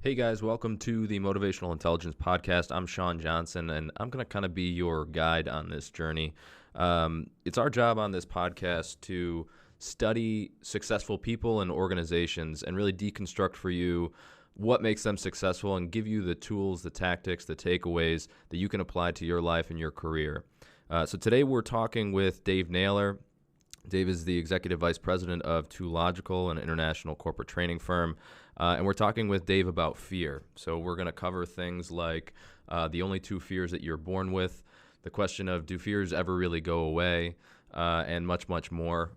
Hey guys, welcome to the Motivational Intelligence Podcast. I'm Sean Johnson, and I'm going to kind of be your guide on this journey. It's our job on this podcast to study successful people and organizations and really deconstruct for you what makes them successful and give you the tools, the tactics, the takeaways that you can apply to your life and your career. So today we're talking with Dave Naylor. Dave is the Executive Vice President of 2Logical, an international corporate training firm. And we're talking with Dave about fear. So we're going to cover things like the only two fears that you're born with, the question of do fears ever really go away, and much, much more.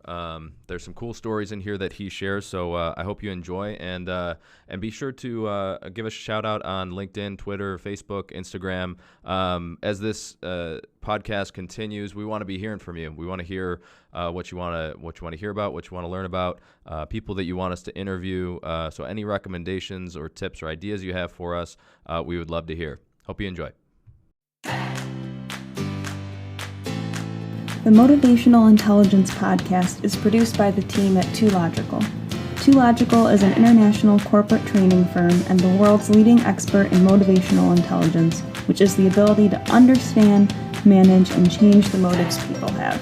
There's some cool stories in here that he shares, so I hope you enjoy. And be sure to give us a shout out on LinkedIn, Twitter, Facebook, Instagram. As this podcast continues, we want to be hearing from you. We want to hear what you want to hear about, what you want to learn about, people that you want us to interview. So any recommendations or tips or ideas you have for us, we would love to hear. Hope you enjoy. The Motivational Intelligence Podcast is produced by the team at 2Logical. 2Logical is an international corporate training firm and the world's leading expert in motivational intelligence, which is the ability to understand, manage, and change the motives people have.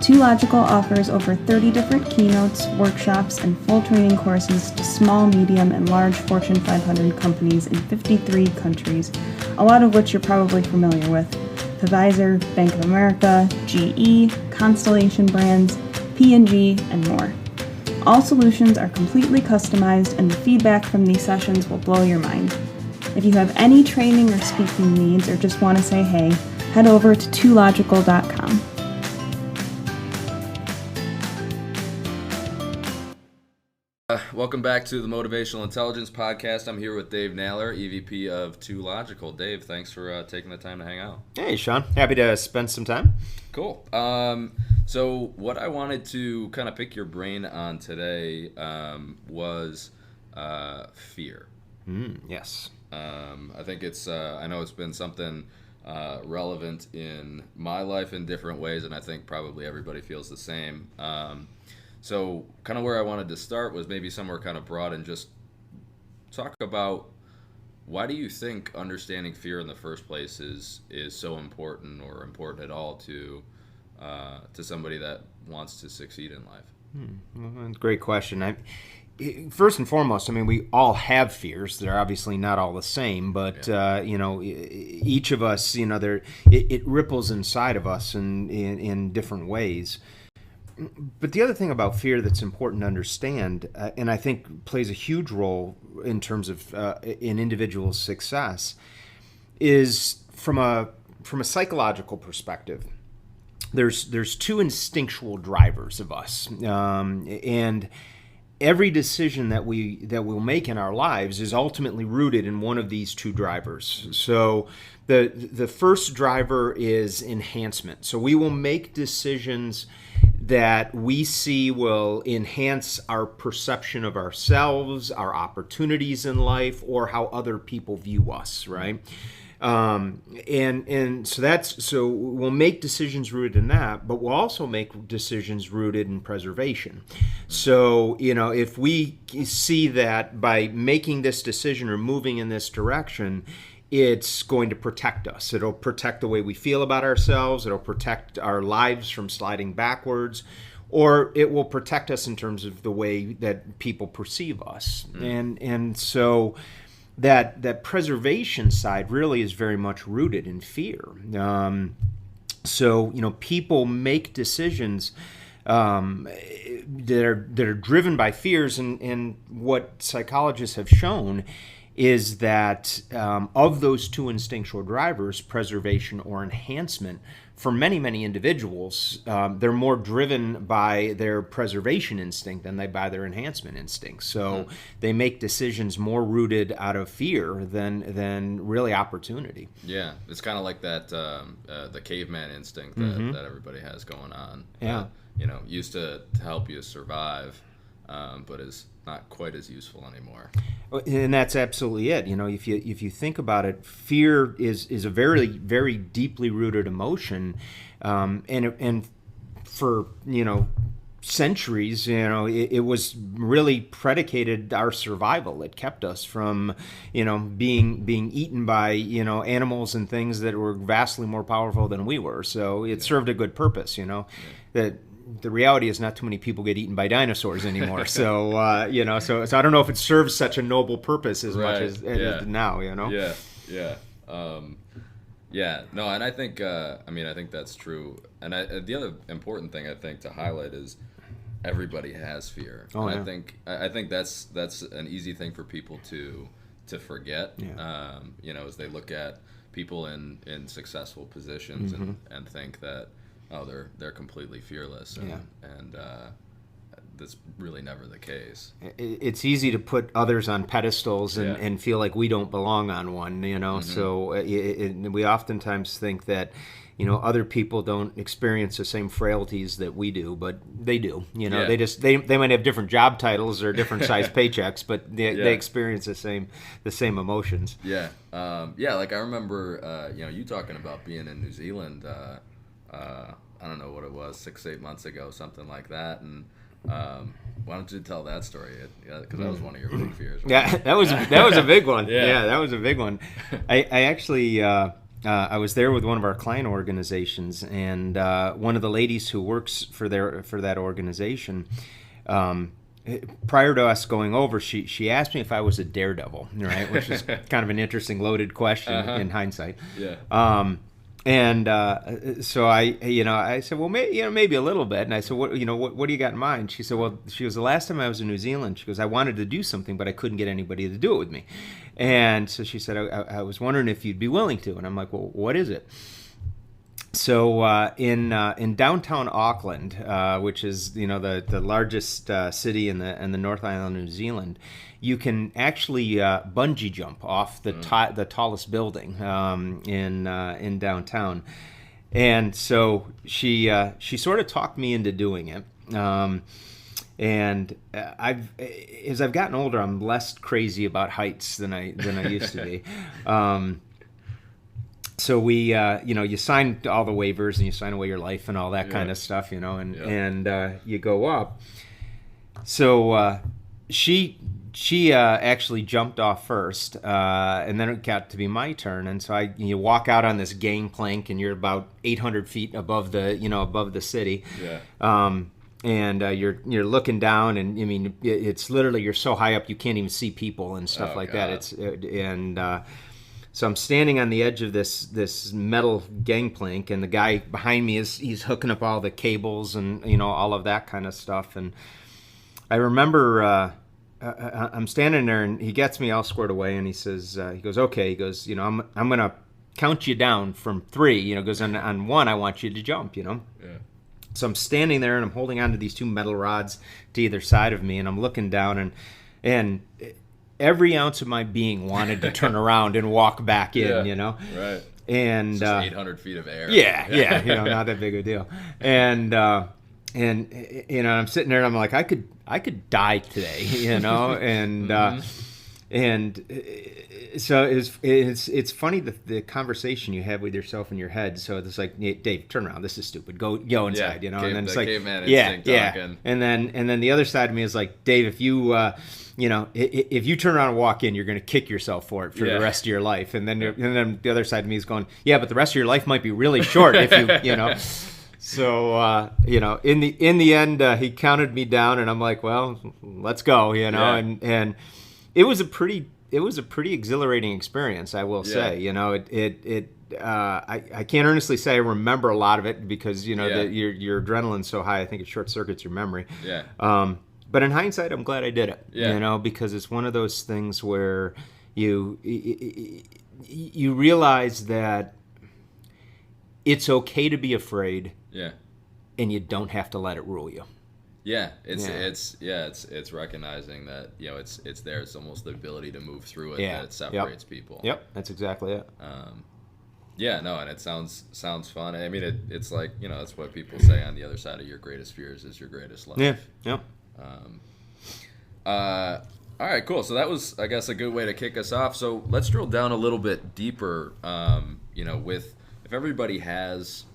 2Logical offers over 30 different keynotes, workshops, and full training courses to small, medium, and large Fortune 500 companies in 53 countries, a lot of which you're probably familiar with. Pfizer, Bank of America, GE, Constellation Brands, P&G, and more. All solutions are completely customized, and the feedback from these sessions will blow your mind. If you have any training or speaking needs or just want to say hey, head over to 2logical.com. Welcome back to the Motivational Intelligence Podcast. I'm here with Dave Naylor, EVP of 2Logical. Dave, thanks for taking the time to hang out. Hey, Sean. Happy to spend some time. Cool. So what I wanted to kind of pick your brain on today was fear. Yes. I think it's, I know it's been something relevant in my life in different ways, and I think probably everybody feels the same. So kind of where I wanted to start was maybe somewhere kind of broad and just talk about why do you think understanding fear in the first place is so important or important at all to somebody that wants to succeed in life? Well, great question. First and foremost, I mean, we all have fears. They're obviously not all the same, but each of us, it ripples inside of us in different ways. But the other thing about fear that's important to understand, and I think plays a huge role in terms of an individual's success, is from a psychological perspective. There's two instinctual drivers of us, and every decision that we'll make in our lives is ultimately rooted in one of these two drivers. So the first driver is enhancement. So we will make decisions that we see will enhance our perception of ourselves, our opportunities in life, or how other people view us, right? And so we'll make decisions rooted in that, but we'll also make decisions rooted in preservation. So, if we see that by making this decision or moving in this direction, it's going to protect us. It'll protect the way we feel about ourselves. It'll protect our lives from sliding backwards, or it will protect us in terms of the way that people perceive us. And so that preservation side really is very much rooted in fear. So people make decisions that are driven by fears, and what psychologists have shown is that of those two instinctual drivers, preservation or enhancement, for many, many individuals, they're more driven by their preservation instinct than by their enhancement instinct. So they make decisions more rooted out of fear than really opportunity. Yeah, it's kind of like that the caveman instinct that everybody has going on. Yeah. Used to help you survive, but is not quite as useful anymore. And that's absolutely it. If you think about it, fear is a very, very deeply rooted emotion, and for centuries, it was really predicated our survival. It kept us from, being eaten by, animals and things that were vastly more powerful than we were. So it served a good purpose, that the reality is not too many people get eaten by dinosaurs anymore. So, so I don't know if it serves such a noble purpose as much as it is now, Yeah. No, and I think, I think that's true. And the other important thing I think to highlight is everybody has fear. Oh, and I think that's an easy thing for people to forget. Yeah. As they look at people in successful positions and think that, oh, they're completely fearless, and that's really never the case. It's easy to put others on pedestals and feel like we don't belong on one, So we oftentimes think that, other people don't experience the same frailties that we do, but they do. They might have different job titles or different size paychecks, but they experience the same emotions. Yeah. Like I remember, you talking about being in New Zealand. I don't know what it was, 6-8 months ago, something like that, and why don't you tell that story? Because that was one of your big fears. Right? Yeah, that was a big one. Yeah, that was a big one. I actually I was there with one of our client organizations, and one of the ladies who works for that organization. Prior to us going over, she asked me if I was a daredevil, right? Which is kind of an interesting, loaded question in hindsight. Yeah. And so I said, well, maybe a little bit. And I said, what do you got in mind? She said, well, the last time I was in New Zealand, she goes, I wanted to do something, but I couldn't get anybody to do it with me. And so she said, I was wondering if you'd be willing to. And I'm like, well, what is it? So in downtown Auckland, which is the largest city in the North Island of New Zealand, you can actually bungee jump off the tallest building in downtown. And so she sort of talked me into doing it. And as I've gotten older, I'm less crazy about heights than I used to be. So we, you sign all the waivers and you sign away your life and all that kind of stuff, and you go up. So she actually jumped off first, and then it got to be my turn. And so you walk out on this gangplank, and you're about 800 feet above the city. Yeah. And you're looking down, and I mean, it's literally, you're so high up you can't even see people and stuff like that. So I'm standing on the edge of this metal gangplank, and the guy behind me he's hooking up all the cables and all of that kind of stuff. And I remember I'm standing there, and he gets me all squared away, and he says, he goes, okay, he goes, I'm gonna count you down from 3, because on 1 I want you to jump, Yeah. So I'm standing there, and I'm holding on to these 2 metal rods to either side of me, and I'm looking down, and every ounce of my being wanted to turn around and walk back in, Right. And it's just 800 feet of air. Yeah, not that big a deal. And I'm sitting there, and I'm like, I could die today, and so it's funny the conversation you have with yourself in your head. So it's like, hey, Dave, turn around. This is stupid. Go inside, And then it's like, talking. And then the other side of me is like, Dave, if you if you turn around and walk in, you're going to kick yourself for it for the rest of your life. And then the other side of me is going, yeah, but the rest of your life might be really short if you. So in the end, he counted me down, and I'm like, well, let's go, and it was a pretty exhilarating experience, I will say. I can't honestly say I remember a lot of it because your adrenaline's so high. I think it short circuits your memory. Yeah. But in hindsight, I'm glad I did it. Yeah. Because it's one of those things where you realize that it's okay to be afraid. Yeah. And you don't have to let it rule you. Yeah, it's recognizing that it's there. It's almost the ability to move through it that separates people. Yep, that's exactly it. And it sounds fun. I mean, it's like that's what people say on the other side of your greatest fears is your greatest life. Yeah. Yep. All right, cool. So that was, I guess, a good way to kick us off. So let's drill down a little bit deeper. With if everybody has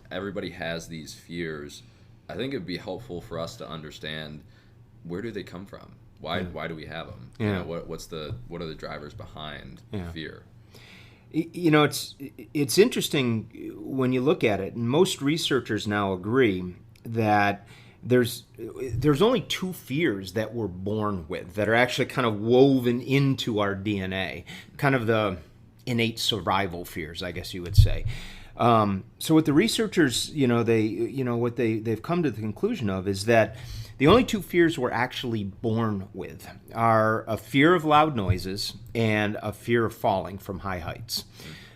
these fears. I think it'd be helpful for us to understand, where do they come from? Why do we have them? Yeah. You know, what are the drivers behind fear? You know, it's interesting when you look at it, and most researchers now agree that there's only two fears that we're born with that are actually kind of woven into our DNA, kind of the innate survival fears, I guess you would say. So what the researchers, they've come to the conclusion of is that the only two fears we're actually born with are a fear of loud noises and a fear of falling from high heights.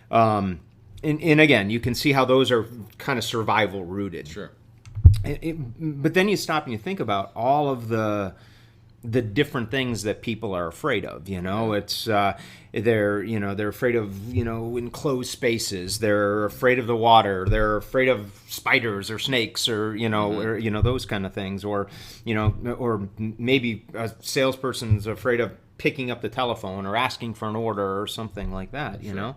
And again, you can see how those are kind of survival rooted. Sure. But then you stop and you think about all of the different things that people are afraid of. It's they're afraid of enclosed spaces. They're afraid of the water. They're afraid of spiders or snakes or those kind of things. Or maybe a salesperson's afraid of picking up the telephone or asking for an order or something like that. Sure.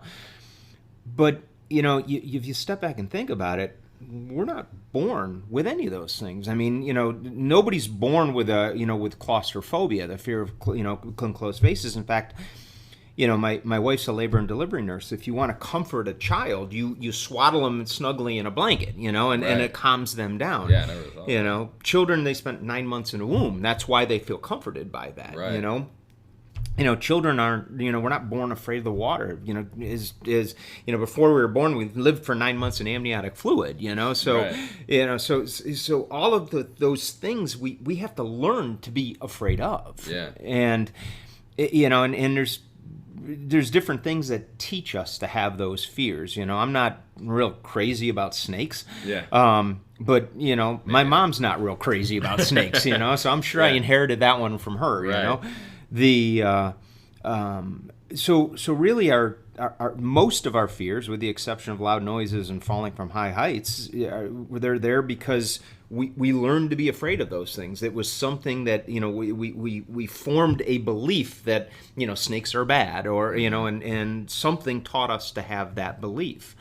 But if you step back and think about it, we're not born with any of those things. I mean, nobody's born with with claustrophobia, the fear of enclosed spaces. In fact, my wife's a labor and delivery nurse. If you want to comfort a child, you swaddle them snugly in a blanket, and it calms them down. Yeah, I never thought that. Children, they spent 9 months in a womb. That's why they feel comforted by that. Right. Children aren't, we're not born afraid of the water. Before we were born, we lived for 9 months in amniotic fluid, so, right. So all of those things we have to learn to be afraid of. Yeah. And, and there's different things that teach us to have those fears. I'm not real crazy about snakes. Yeah. But my mom's not real crazy about snakes, so I'm sure I inherited that one from her, Right. So really our most of our fears, with the exception of loud noises and falling from high heights, they're there because we learned to be afraid of those things. It was something that we formed a belief that snakes are bad, or and something taught us to have that belief.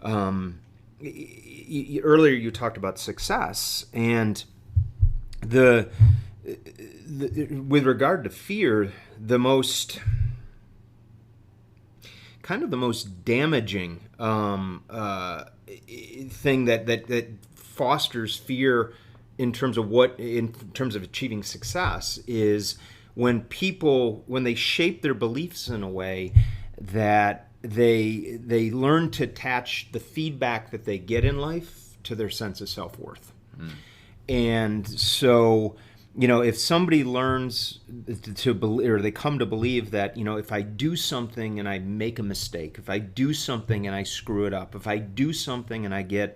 Yeah. Earlier you talked about success, and with regard to fear, the most damaging thing that fosters fear in terms of achieving success is when they shape their beliefs in a way that they learn to attach the feedback that they get in life to their sense of self-worth. And so if somebody learns to believe, or they come to believe that, if I do something and I make a mistake, if I do something and I screw it up, if I do something and I get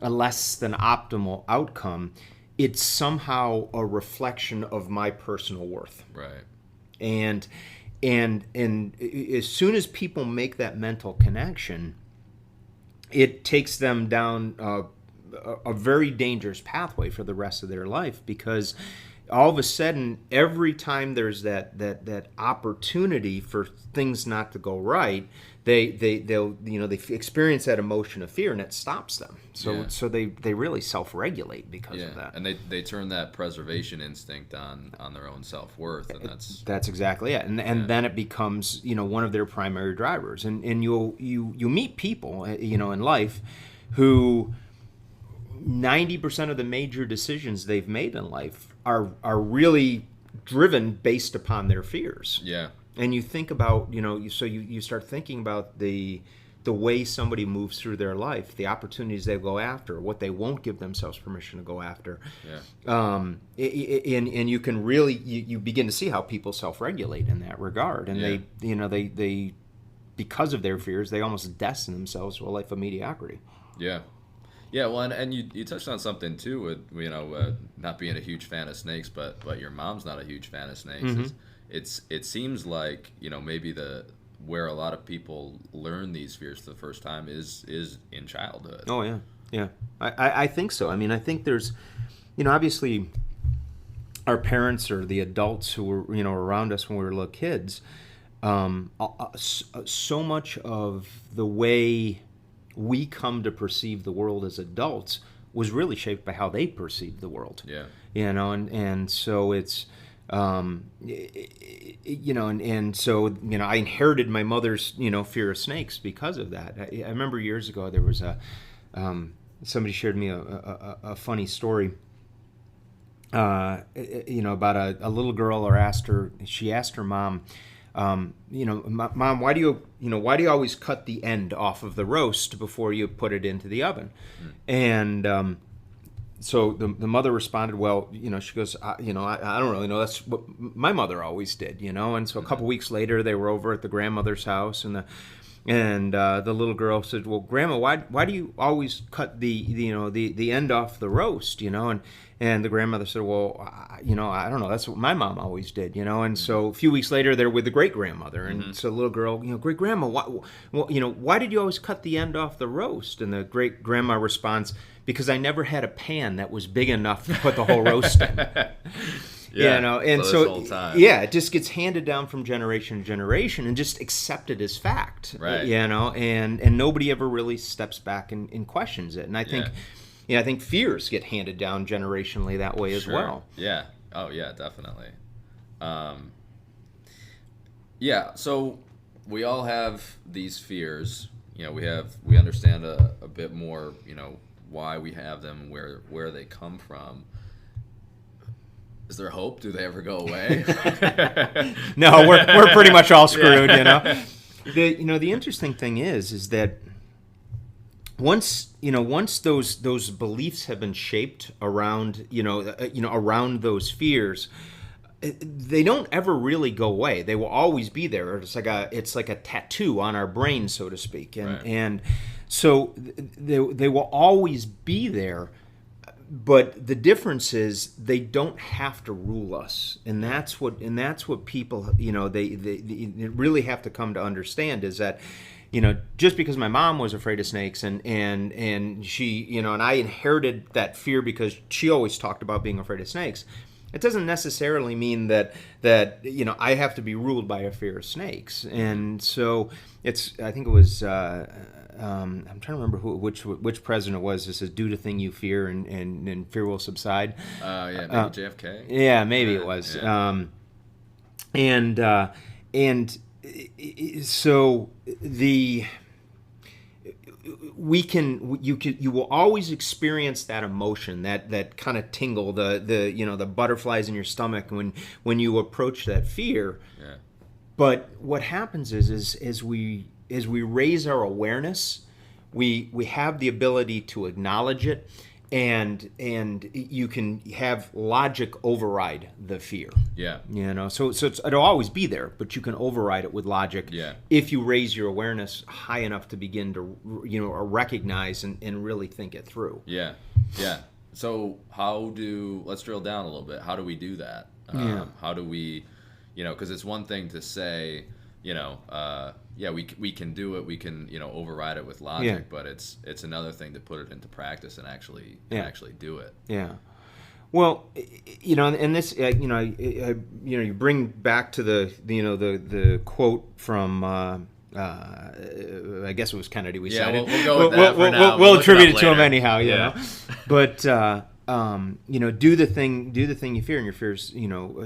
a less than optimal outcome, it's somehow a reflection of my personal worth. Right. And as soon as people make that mental connection, it takes them down a very dangerous pathway for the rest of their life, because all of a sudden, every time there's that opportunity for things not to go right, they'll experience that emotion of fear, and it stops them. So they really self-regulate because of that. And they turn that preservation instinct on their own self-worth, and that's exactly it. And then it becomes one of their primary drivers. And you meet people in life who 90% of the major decisions they've made in life are really driven based upon their fears. Yeah. And you think about, you start thinking about the way somebody moves through their life, the opportunities they go after, what they won't give themselves permission to go after. Yeah. And you can really, you begin to see how people self-regulate in that regard. And they because of their fears, they almost destine themselves to a life of mediocrity. Yeah. Yeah, well, and you touched on something too with not being a huge fan of snakes, but your mom's not a huge fan of snakes. Mm-hmm. It seems like maybe where a lot of people learn these fears for the first time is in childhood. Oh yeah. I think so. I mean, I think there's obviously our parents or the adults who were around us when we were little kids. So much of the way we come to perceive the world as adults was really shaped by how they perceived the world. Yeah. And so it's, and so, I inherited my mother's, fear of snakes because of that. I remember years ago there was somebody shared me a funny story, about a little girl, she asked her mom, Mom, why do you always cut the end off of the roast before you put it into the oven? And so the mother responded, well, she goes, I don't really know. That's what my mother always did, And so a couple weeks later, they were over at the grandmother's house, and the little girl said, well, Grandma, why do you always cut the end off the roast, And the grandmother said, well, I don't know. That's what my mom always did, And so a few weeks later, they're with the great grandmother, and so the little girl, great grandma, why did you always cut the end off the roast? And the great grandma responds, because I never had a pan that was big enough to put the whole roast in. And so it just gets handed down from generation to generation and just accepted as fact, right? And nobody ever really steps back and questions it. And I think, I think fears get handed down generationally that way as well. Yeah. Oh yeah, definitely. So we all have these fears. We understand a bit more, why we have them, where they come from. Is there hope? Do they ever go away? No, we're pretty much all screwed, The interesting thing is that once those beliefs have been shaped around around those fears, they don't ever really go away. They will always be there. It's like a tattoo on our brain, so to speak, and so they will always be there. But the difference is they don't have to rule us, and that's what people they really have to come to understand is that just because my mom was afraid of snakes and she and I inherited that fear because she always talked about being afraid of snakes, it doesn't necessarily mean that I have to be ruled by a fear of snakes. And so I think it was I'm trying to remember which president it was. This is, do the thing you fear and fear will subside. Maybe JFK. Yeah, maybe it was. Yeah. So you will always experience that emotion, that kind of tingle, the butterflies in your stomach when you approach that fear. Yeah. But what happens is as we raise our awareness, we have the ability to acknowledge it, and you can have logic override the fear. Yeah. So it'll always be there, but you can override it with logic. Yeah. If you raise your awareness high enough to begin to recognize and really think it through. Yeah. Yeah. So let's drill down a little bit. How do we do that? How do we, because it's one thing to say, we can do it. We can, override it with logic, but it's another thing to put it into practice and actually do it. Yeah. Well, and this, you bring back to the quote from, I guess it was Kennedy. We said we'll go with that for now. We'll attribute it to him anyhow. Yeah. But do the thing you fear, and your fears,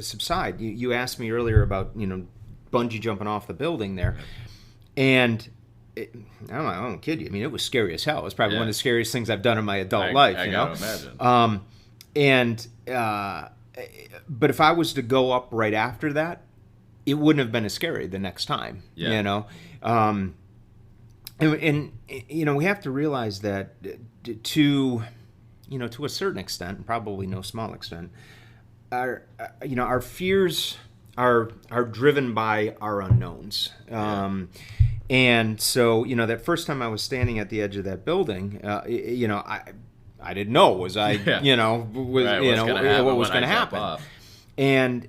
subside. You asked me earlier about bungee jumping off the building there, and I don't kid you. I mean, it was scary as hell. It was probably one of the scariest things I've done in my adult life. I gotta imagine. But if I was to go up right after that, it wouldn't have been as scary the next time. Yeah. And we have to realize that to a certain extent, probably no small extent, our fears are driven by our unknowns. And so, that first time I was standing at the edge of that building, I didn't know what was going to happen. And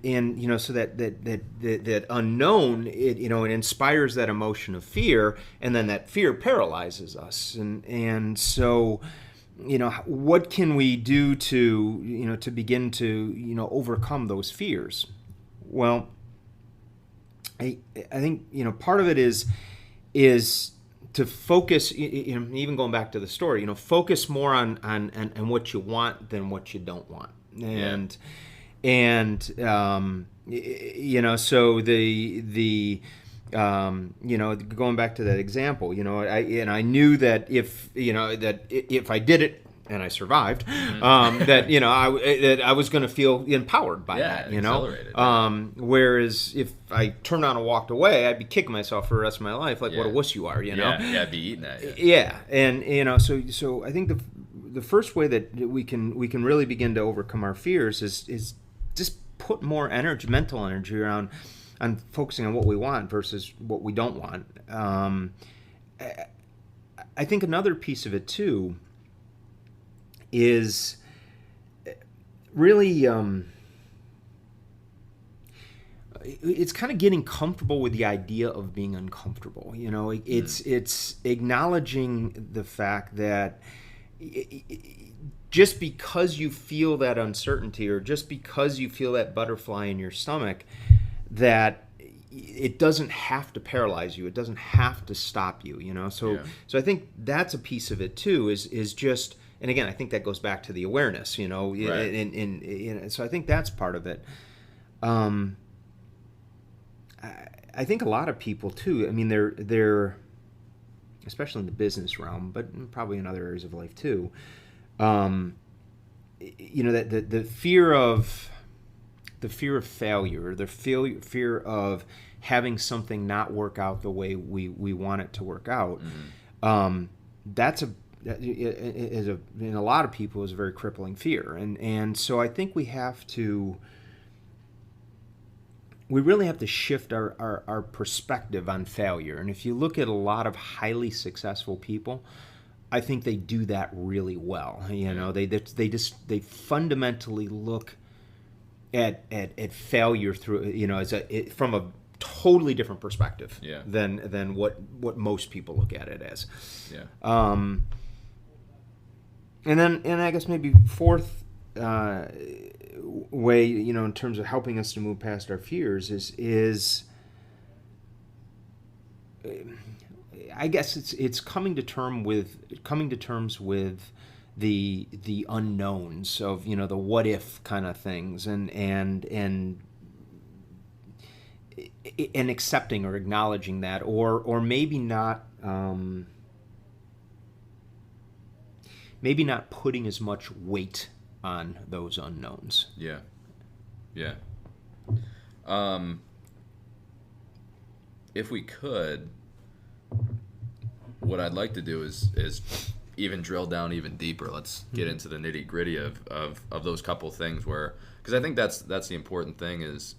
so that unknown, it inspires that emotion of fear, and then that fear paralyzes us. And so, what can we do to begin to overcome those fears? Well, I think part of it is to focus, even going back to the story, focus more on what you want than what you don't want. So going back to that example, I knew that if I did it and I survived, that I was going to feel empowered by that, exhilarated. Whereas if I turned on and walked away, I'd be kicking myself for the rest of my life, like what a wuss you are, I'd be eating at you. Yeah, and so I think the first way that we can really begin to overcome our fears is just put more energy, mental energy around on focusing on what we want versus what we don't want. I think another piece of it too is really it's kind of getting comfortable with the idea of being uncomfortable. It's acknowledging the fact that just because you feel that uncertainty or just because you feel that butterfly in your stomach, that it doesn't have to paralyze you. It doesn't have to stop you. So I think that's a piece of it too. Is just, and again, I think that goes back to the awareness. Right. So I think that's part of it. I think a lot of people too. I mean, they're especially in the business realm, but probably in other areas of life too. That the fear of failure, the fear of having something not work out the way we want it to work out. That's in a lot of people is a very crippling fear, and so I think we really have to shift our perspective on failure. And if you look at a lot of highly successful people, I think they do that really well. They fundamentally look at failure through from a totally different perspective than what most people look at it as. And I guess maybe fourth way, in terms of helping us to move past our fears is I guess it's coming to terms with the unknowns of the what if kind of things and accepting or acknowledging that or maybe not putting as much weight on those unknowns. If we could, what I'd like to do is even drill down even deeper. Let's get into the nitty gritty of those couple things because I think that's the important thing is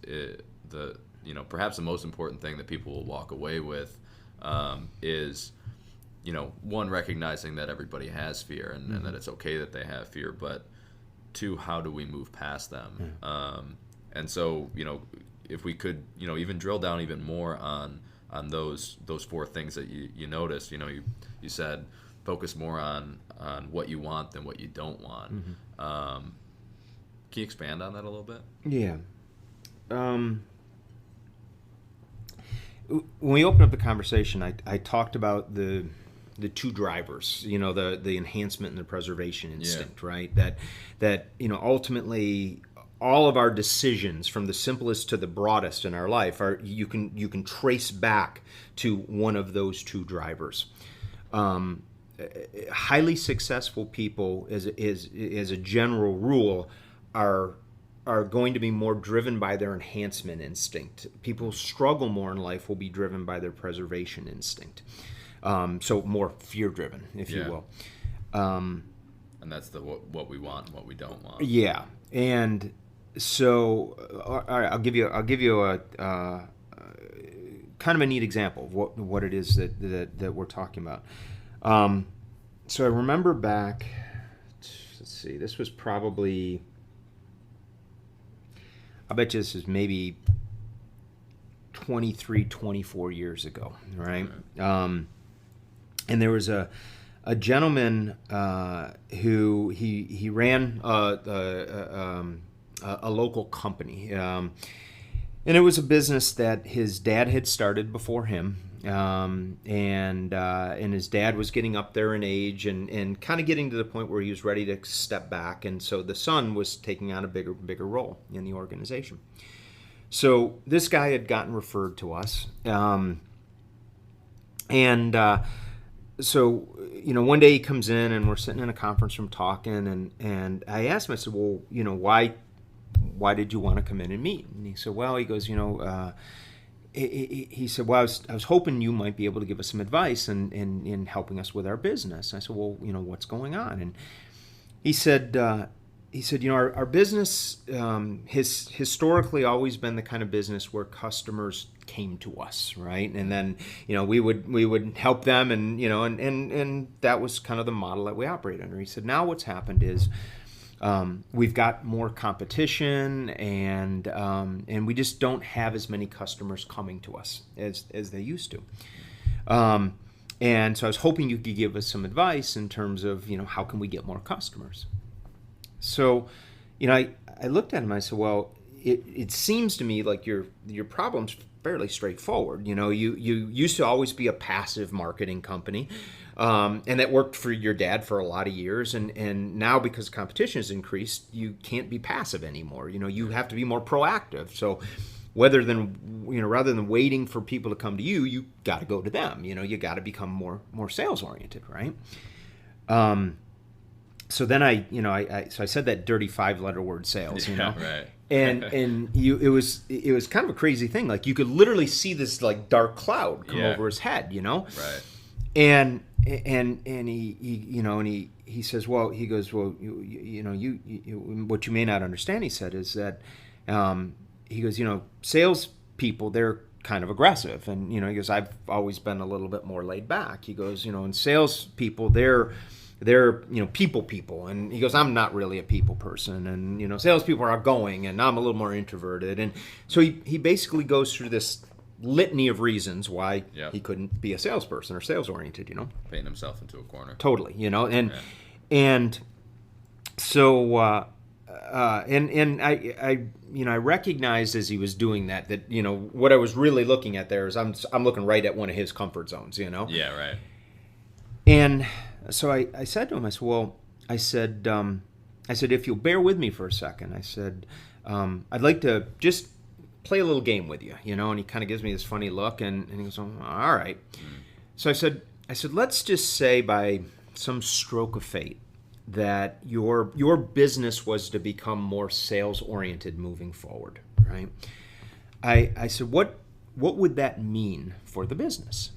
perhaps the most important thing that people will walk away with is one, recognizing that everybody has fear and that it's okay that they have fear, but two, how do we move past them? And so if we could even drill down even more on those four things that you noticed. You said focus more on what you want than what you don't want. Can you expand on that a little bit? Yeah. When we opened up the conversation, I talked about the two drivers, the enhancement and the preservation instinct, right? That ultimately all of our decisions, from the simplest to the broadest in our life, you can trace back to one of those two drivers. Highly successful people, as a general rule, are going to be more driven by their enhancement instinct. People who struggle more in life will be driven by their preservation instinct. So more fear-driven, if you will. And that's what we want and what we don't want. Yeah, and so all right, I'll give you a kind of a neat example of what it is that we're talking about. So I remember back. Let's see. This was probably. I bet you this is maybe 23, 24 years ago, right? And there was a gentleman who he ran a local company, And it was a business that his dad had started before him. And his dad was getting up there in age and kind of getting to the point where he was ready to step back. And so the son was taking on a bigger role in the organization. So this guy had gotten referred to us. So, one day he comes in and we're sitting in a conference room talking, and I asked him, I said, well, why did you want to come in and meet? And he said, well, he goes, he said, well, I was hoping you might be able to give us some advice in helping us with our business. I said, well, what's going on? And he said, our business has historically always been the kind of business where customers came to us, right? And then, we would help them, and that was kind of the model that we operate under. He said, now what's happened is we've got more competition, and we just don't have as many customers coming to us as they used to. And so I was hoping you could give us some advice in terms of, how can we get more customers? So, I looked at him, I said, well, it seems to me like your problem's fairly straightforward. You used to always be a passive marketing company, and that worked for your dad for a lot of years. And now, because competition has increased, you can't be passive anymore. You have to be more proactive. So rather than waiting for people to come to you, you got to go to them. You got to become more sales oriented, right? So then I said that dirty 5-letter word sales, Right. and it was kind of a crazy thing. Like, you could literally see this like dark cloud come over his head, Right. And he says, well, he goes, well, you what you may not understand, he said, is that he goes, sales people, they're kind of aggressive, and he goes, I've always been a little bit more laid back. He goes, and sales people, they're people, and he goes, I'm not really a people person, and salespeople are outgoing, and I'm a little more introverted, and so he basically goes through this litany of reasons why he couldn't be a salesperson or sales oriented, painting himself into a corner. Totally, and so I recognized as he was doing that what I was really looking at there is I'm looking right at one of his comfort zones, Yeah, right. And so I said to him, I said, if you'll bear with me for a second, I said, I'd like to just play a little game with you, and he kind of gives me this funny look, and he goes, oh, all right. So I said, let's just say by some stroke of fate that your business was to become more sales oriented moving forward, right? I said, what would that mean for the business?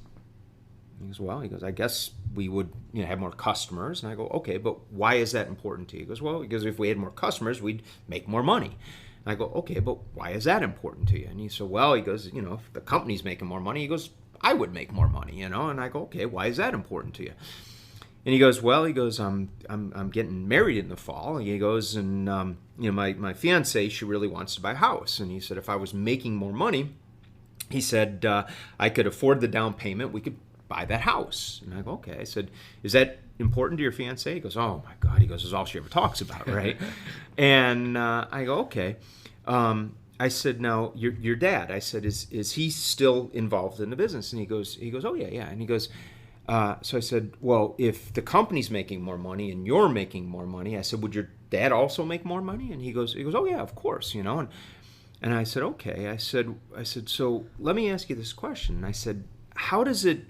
He goes, I guess we would have more customers. And I go, okay, but why is that important to you? He goes, because if we had more customers, we'd make more money. And I go, okay, but why is that important to you? And he said, he goes, if the company's making more money, he goes, I would make more money, And I go, okay, why is that important to you? And he goes, I'm getting married in the fall. And he goes, and my fiance, she really wants to buy a house. And he said, if I was making more money, he said, I could afford the down payment. We could buy that house. And I go, okay. I said, is that important to your fiance? He goes, oh my God. He goes, it's all she ever talks about, right? And I go, okay. I said, now your dad, I said, is he still involved in the business? And he goes, oh yeah. And he goes, so I said, well, if the company's making more money and you're making more money, I said, would your dad also make more money? And he goes, oh yeah, of course, And I said, okay. I said, so let me ask you this question. I said, how does it,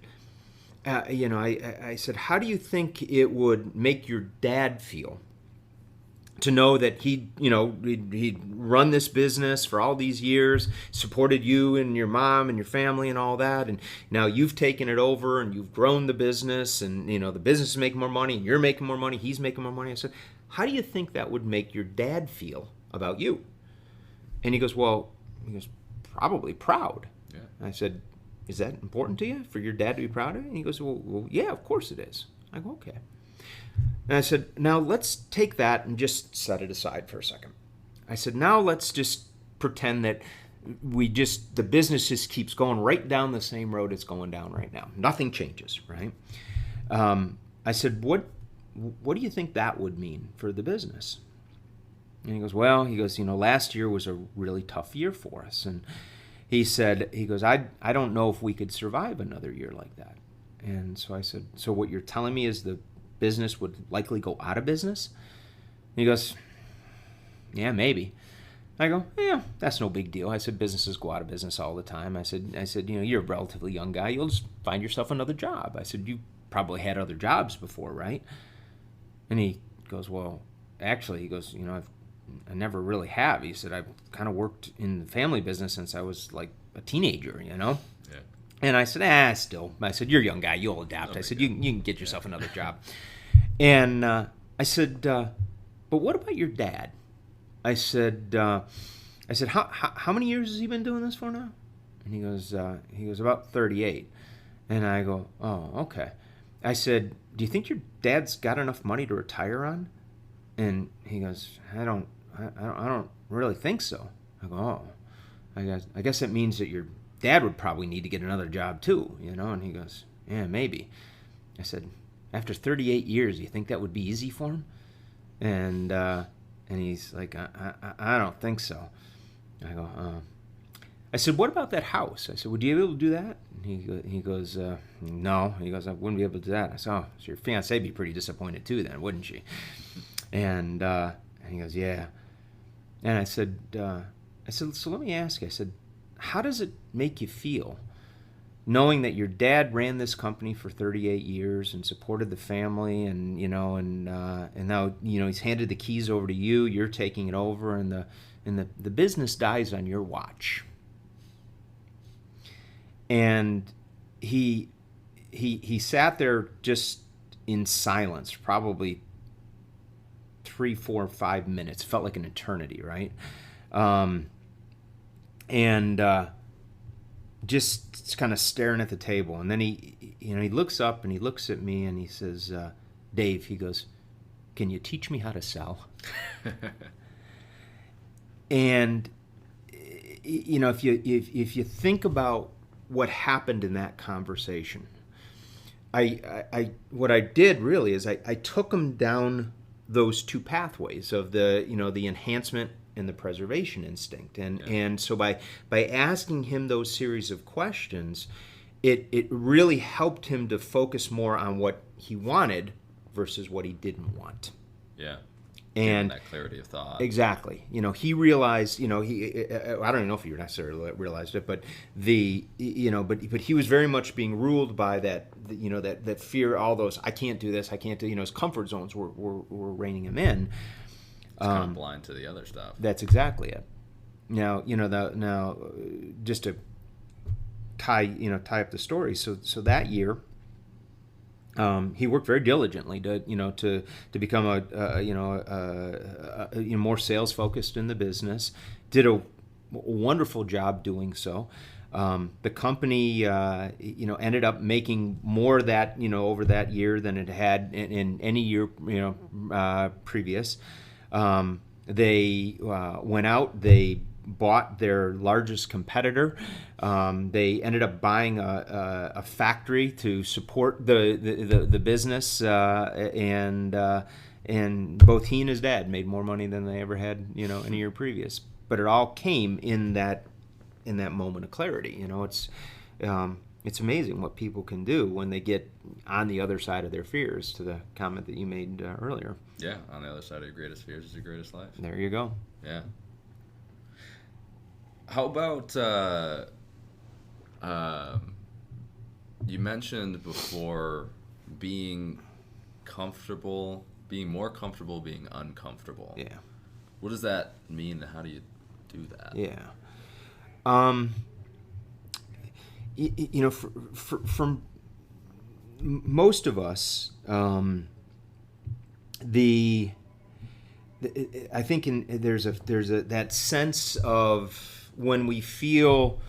I said, how do you think it would make your dad feel to know that he'd run this business for all these years, supported you and your mom and your family and all that, and now you've taken it over and you've grown the business, and the business is making more money and you're making more money, he's making more money. I said, how do you think that would make your dad feel about you? And he goes, probably proud. Yeah. I said, is that important to you, for your dad to be proud of you? And he goes, well, yeah, of course it is. I go, okay. And I said, now let's take that and just set it aside for a second. I said, now let's just pretend that the business just keeps going right down the same road it's going down right now. Nothing changes, right? I said, what do you think that would mean for the business? And he goes, well, last year was a really tough year for us. And he goes, I don't know if we could survive another year like that. And so I said, so what you're telling me is the business would likely go out of business? And he goes, yeah, maybe. I go, yeah, that's no big deal. I said, businesses go out of business all the time. I said, you're a relatively young guy. You'll just find yourself another job. I said, you probably had other jobs before, right? And he goes, well, actually, he goes, I never really have. He said, I've kind of worked in the family business since I was like a teenager, Yeah. And I said, still. I said, you're a young guy. You'll adapt. I said, you can get yourself another job. And I said, but what about your dad? I said, how many years has he been doing this for now? And he goes, about 38. And I go, oh, okay. I said, do you think your dad's got enough money to retire on? And he goes, I don't really think so. I go, oh, I guess that means that your dad would probably need to get another job too, And he goes, yeah, maybe. I said, after 38 years, do you think that would be easy for him? And he's like, I don't think so. I go, I said, what about that house? I said, would you be able to do that? And he goes, no. He goes, I wouldn't be able to do that. I said, oh, so your fiancée would be pretty disappointed too then, wouldn't she? And he goes, yeah. And I said, so let me ask you. I said, how does it make you feel knowing that your dad ran this company for 38 years and supported the family, and now he's handed the keys over to you, you're taking it over, and the business dies on your watch? And he sat there just in silence, probably 3, 4, 5 minutes. Felt like an eternity, right? Just kind of staring at the table. And then he looks up and he looks at me and he says, Dave, he goes, can you teach me how to sell? And if you think about what happened in that conversation, what I did really is I took him down those two pathways of the enhancement and the preservation instinct, and so by asking him those series of questions, it really helped him to focus more on what he wanted versus what he didn't want. Yeah. And that clarity of thought. Exactly. He realized, I don't even know if he necessarily realized it, but but he was very much being ruled by that fear, all those, I can't do this, I can't do, his comfort zones were reining him in. It's kind of blind to the other stuff. That's exactly it. Now, just to tie up the story. So that year, he worked very diligently to become a more sales focused in the business. Did a wonderful job doing so. The company ended up making more of that over that year than it had in any year previous. They went out. They bought their largest competitor. They ended up buying a factory to support the business, and both he and his dad made more money than they ever had in a year previous. But it all came in that moment of clarity. It's amazing what people can do when they get on the other side of their fears, to the comment that you made earlier. Yeah, on the other side of your greatest fears is your greatest life. There you go. Yeah. How about, you mentioned before being more comfortable being uncomfortable. Yeah. What does that mean? How do you do that? Yeah. From most of us, I think there's that sense of when we feel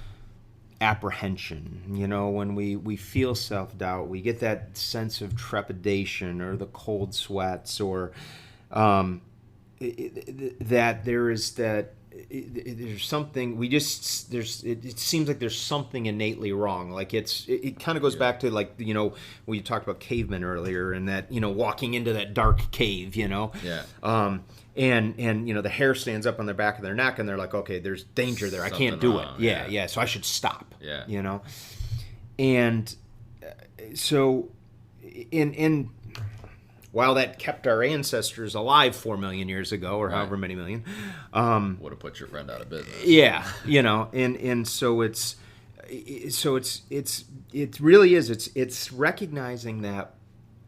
apprehension, when we feel self-doubt, we get that sense of trepidation or the cold sweats, or that there is that there's something it seems like there's something innately wrong. Like it kind of goes back to, like, when you talked about cavemen earlier, and that, walking into that dark cave, and the hair stands up on the back of their neck, and they're like, okay, there's danger there. I can't do it. Yeah. So I should stop. Yeah. And so in while that kept our ancestors alive 4 million years ago, or however many million, would have put your friend out of business. Yeah, and so it really is. It's recognizing that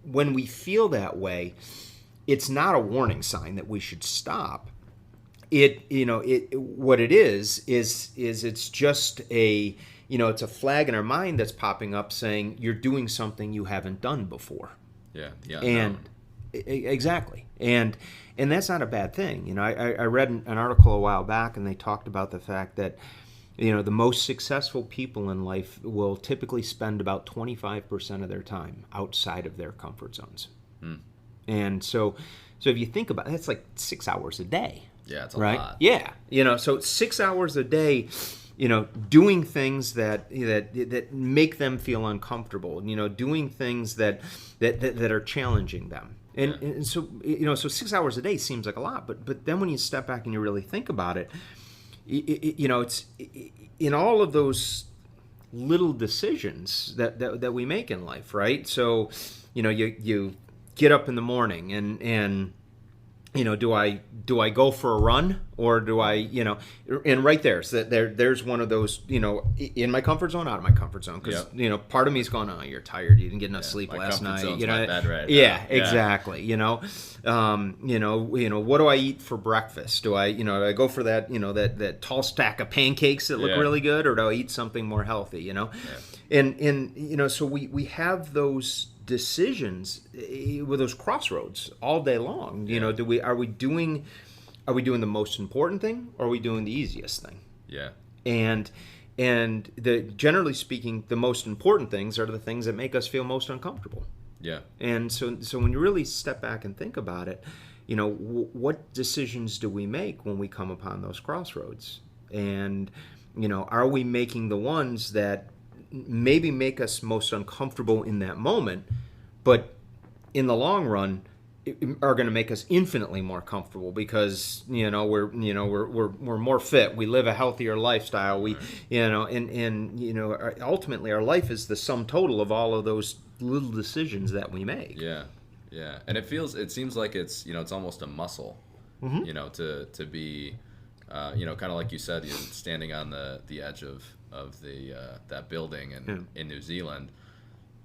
when we feel that way, it's not a warning sign that we should stop. What it is it's just it's a flag in our mind that's popping up saying you're doing something you haven't done before. Yeah. And exactly. And that's not a bad thing. I read an article a while back, and they talked about the fact that the most successful people in life will typically spend about 25% of their time outside of their comfort zones. And so if you think about it, that's like 6 hours a day. Yeah, it's a right? lot. Yeah. So 6 hours a day, doing things that make them feel uncomfortable, doing things that are challenging them. And so, so 6 hours a day seems like a lot, but then when you step back and you really think about it, it's in all of those little decisions that we make in life, right? So, you get up in the morning and do I go for a run, or do I, and right there, so there's one of those, in my comfort zone, out of my comfort zone, because part of me is going, oh, you're tired, you didn't get enough sleep last night, my bed right yeah, now. Exactly, what do I eat for breakfast? Do I go for that, that tall stack of pancakes that look really good, or do I eat something more healthy, and so we have those decisions with those crossroads all day long. Are we doing the most important thing, or are we doing the easiest thing? Yeah. And generally speaking, the most important things are the things that make us feel most uncomfortable. Yeah. And so when you really step back and think about it, what decisions do we make when we come upon those crossroads? And are we making the ones that maybe make us most uncomfortable in that moment, but in the long run are going to make us infinitely more comfortable, because we're more fit, we live a healthier lifestyle, we ultimately our life is the sum total of all of those little decisions that we make. Yeah And it seems like it's it's almost a muscle, to be kind of like you said, you're standing on the edge of the that building in New Zealand.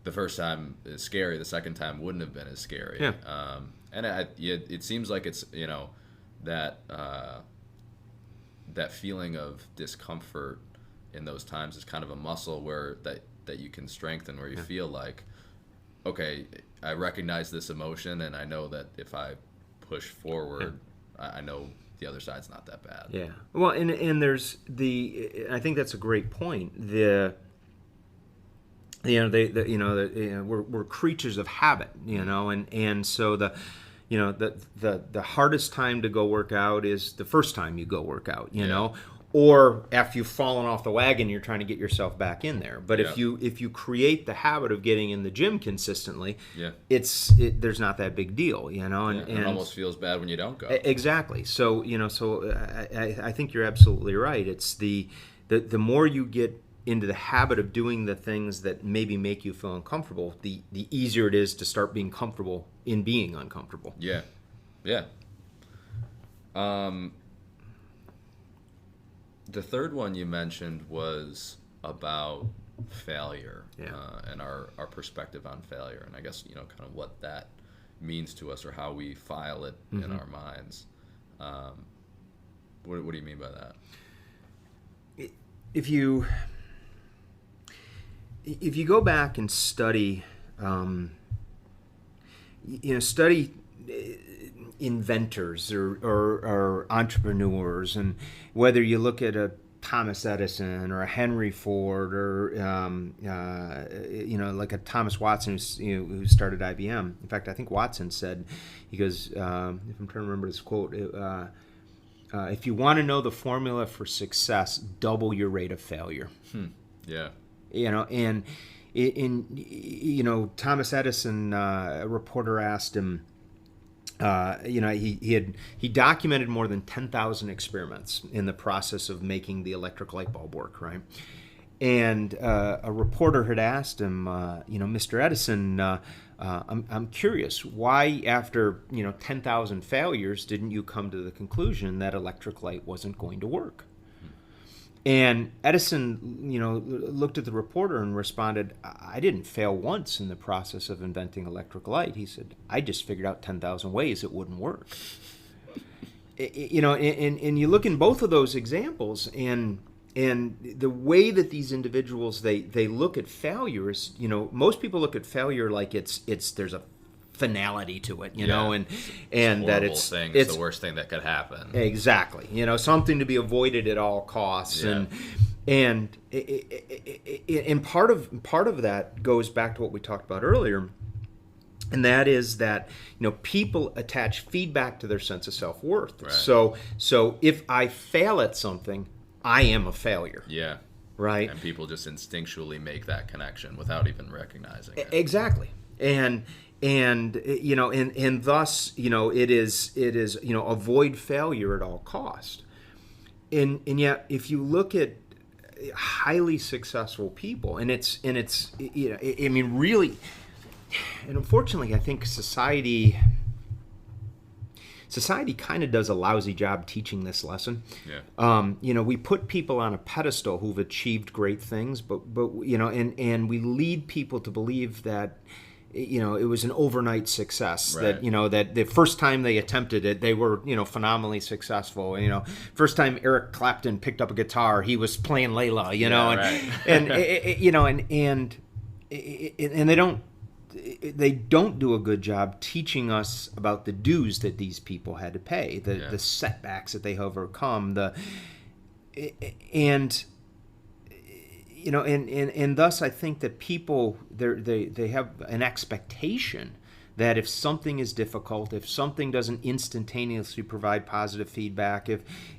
The first time is scary. The second time wouldn't have been as scary. Yeah. And it seems like it's that that feeling of discomfort in those times is kind of a muscle where that you can strengthen, where you feel like, okay, I recognize this emotion, and I know that if I push forward, I know the other side's not that bad. Yeah. Well, and there's I think that's a great point. We're creatures of habit, and so the hardest time to go work out is the first time you go work out, or after you've fallen off the wagon, you're trying to get yourself back in there. But if you create the habit of getting in the gym consistently, there's not that big deal, and it almost feels bad when you don't go. Exactly. So I think you're absolutely right. It's the more you get into the habit of doing the things that maybe make you feel uncomfortable, the easier it is to start being comfortable in being uncomfortable. Yeah. The third one you mentioned was about failure, and our perspective on failure, and I guess kind of what that means to us, or how we file it in our minds. What do you mean by that? If you go back and study, study inventors or entrepreneurs, and whether you look at a Thomas Edison or a Henry Ford or like a Thomas Watson who started IBM. In fact, I think Watson said, he goes, if I'm trying to remember his quote, if you want to know the formula for success, double your rate of failure. Yeah. And Thomas Edison, a reporter asked him, he documented more than 10,000 experiments in the process of making the electric light bulb work, right? And a reporter had asked him, Mr. Edison, I'm curious, why after 10,000 failures didn't you come to the conclusion that electric light wasn't going to work? And Edison, looked at the reporter and responded, I didn't fail once in the process of inventing electric light. He said, I just figured out 10,000 ways it wouldn't work. And you look in both of those examples, and the way that these individuals, they look at failure is, most people look at failure like there's a finality to it, and that it's the worst thing that could happen. Exactly, something to be avoided at all costs, and part of that goes back to what we talked about earlier, and that is that people attach feedback to their sense of self-worth. Right. So if I fail at something, I am a failure. Yeah. Right. And people just instinctually make that connection without even recognizing it. Exactly. And thus, it is avoid failure at all cost. And yet, if you look at highly successful people, really, and unfortunately, I think society kind of does a lousy job teaching this lesson. Yeah. We put people on a pedestal who've achieved great things, but and we lead people to believe that it was an overnight success. Right. That the first time they attempted it, they were phenomenally successful. First time Eric Clapton picked up a guitar, he was playing Layla. Right. And they don't do a good job teaching us about the dues that these people had to pay, the setbacks that they overcome, and thus I think that people they have an expectation that if something is difficult, if something doesn't instantaneously provide positive feedback,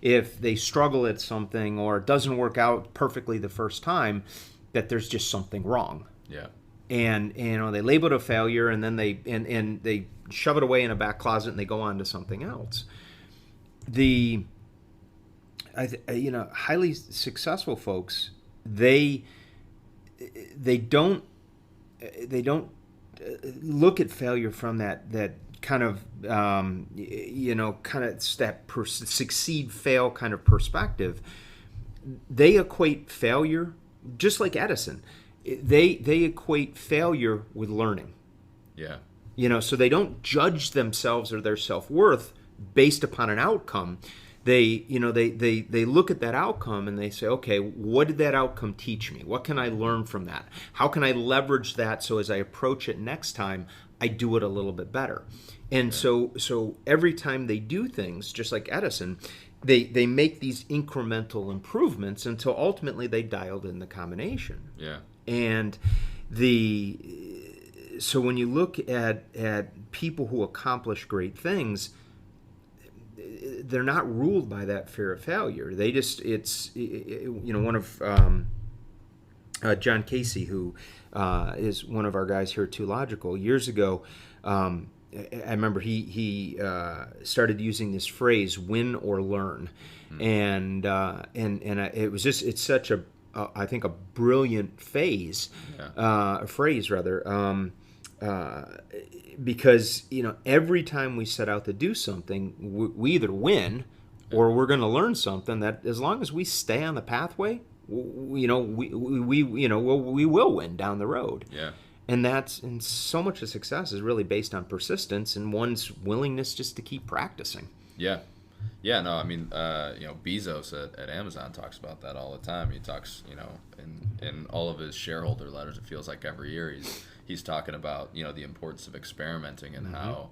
if they struggle at something or it doesn't work out perfectly the first time, that there's just something wrong. Yeah. And they label it a failure, and then they shove it away in a back closet and they go on to something else. Highly successful folks, they don't look at failure from that kind of succeed fail kind of perspective. They equate failure, just like Edison. They equate failure with learning. Yeah. So they don't judge themselves or their self-worth based upon an outcome. They look at that outcome and they say, okay, what did that outcome teach me? What can I learn from that? How can I leverage that so as I approach it next time, I do it a little bit better? And so every time they do things, just like Edison, they make these incremental improvements until ultimately they dialed in the combination. Yeah. And so when you look at people who accomplish great things, they're not ruled by that fear of failure. They just, one of John Casey, who is one of our guys here at Too Logical, years ago, I remember he started using this phrase, win or learn. And it was just, it's such a, I think, a brilliant phrase, because every time we set out to do something, we either win or we're going to learn something that, as long as we stay on the pathway, we will win down the road. Yeah. And so much of success is really based on persistence and one's willingness just to keep practicing. Yeah. Yeah, no, I mean, Bezos at Amazon talks about that all the time. He talks, in all of his shareholder letters, it feels like every year he's talking about, the importance of experimenting and how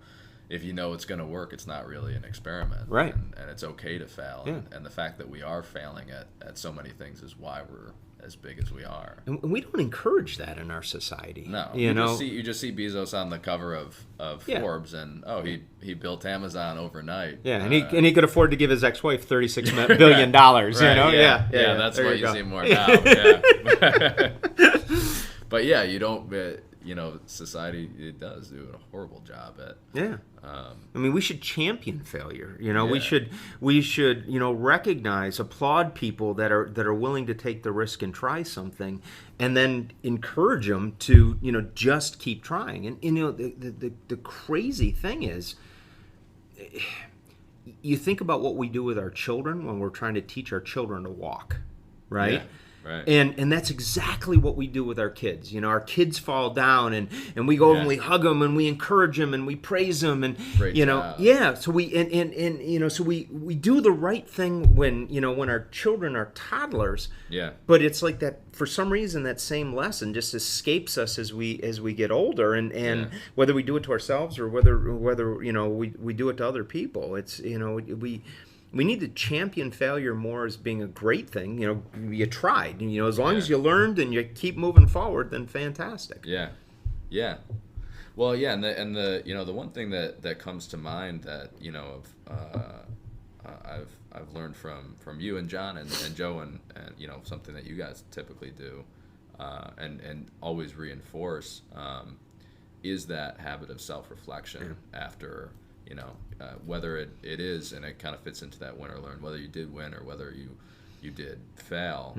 if you know it's going to work, it's not really an experiment. Right. And it's okay to fail. Yeah. And the fact that we are failing at so many things is why we're as big as we are. And we don't encourage that in our society. No, you know, you just see Bezos on the cover of Forbes, and he built Amazon overnight. Yeah, and he could afford to give his ex-wife $36 billion. Right, you know, yeah, that's what you see more now. Yeah. But yeah, you don't. Society, it does do a horrible job at. Yeah. I mean, we should champion failure. You know, Yeah. we should recognize, applaud people that are willing to take the risk and try something, and then encourage them to just keep trying. And the crazy thing is, you think about what we do with our children when we're trying to teach our children to walk, right? Yeah. Right. And that's exactly what we do with our kids. Our kids fall down, and we go over and we hug them, and we encourage them, and we praise them, and Great job. So we so we do the right thing when our children are toddlers. Yeah. But it's like that, for some reason, that same lesson just escapes us as we get older, and whether we do it to ourselves or whether we do it to other people, it's we need to champion failure more as being a great thing. You tried. As long as you learned and you keep moving forward, then fantastic. Yeah, yeah. Well, yeah, and the one thing that comes to mind that I've learned from you and John and Joe and something that you guys typically do, and always reinforce, is that habit of self-reflection after. Whether it is, and it kind of fits into that win or learn, whether you did win or whether you did fail,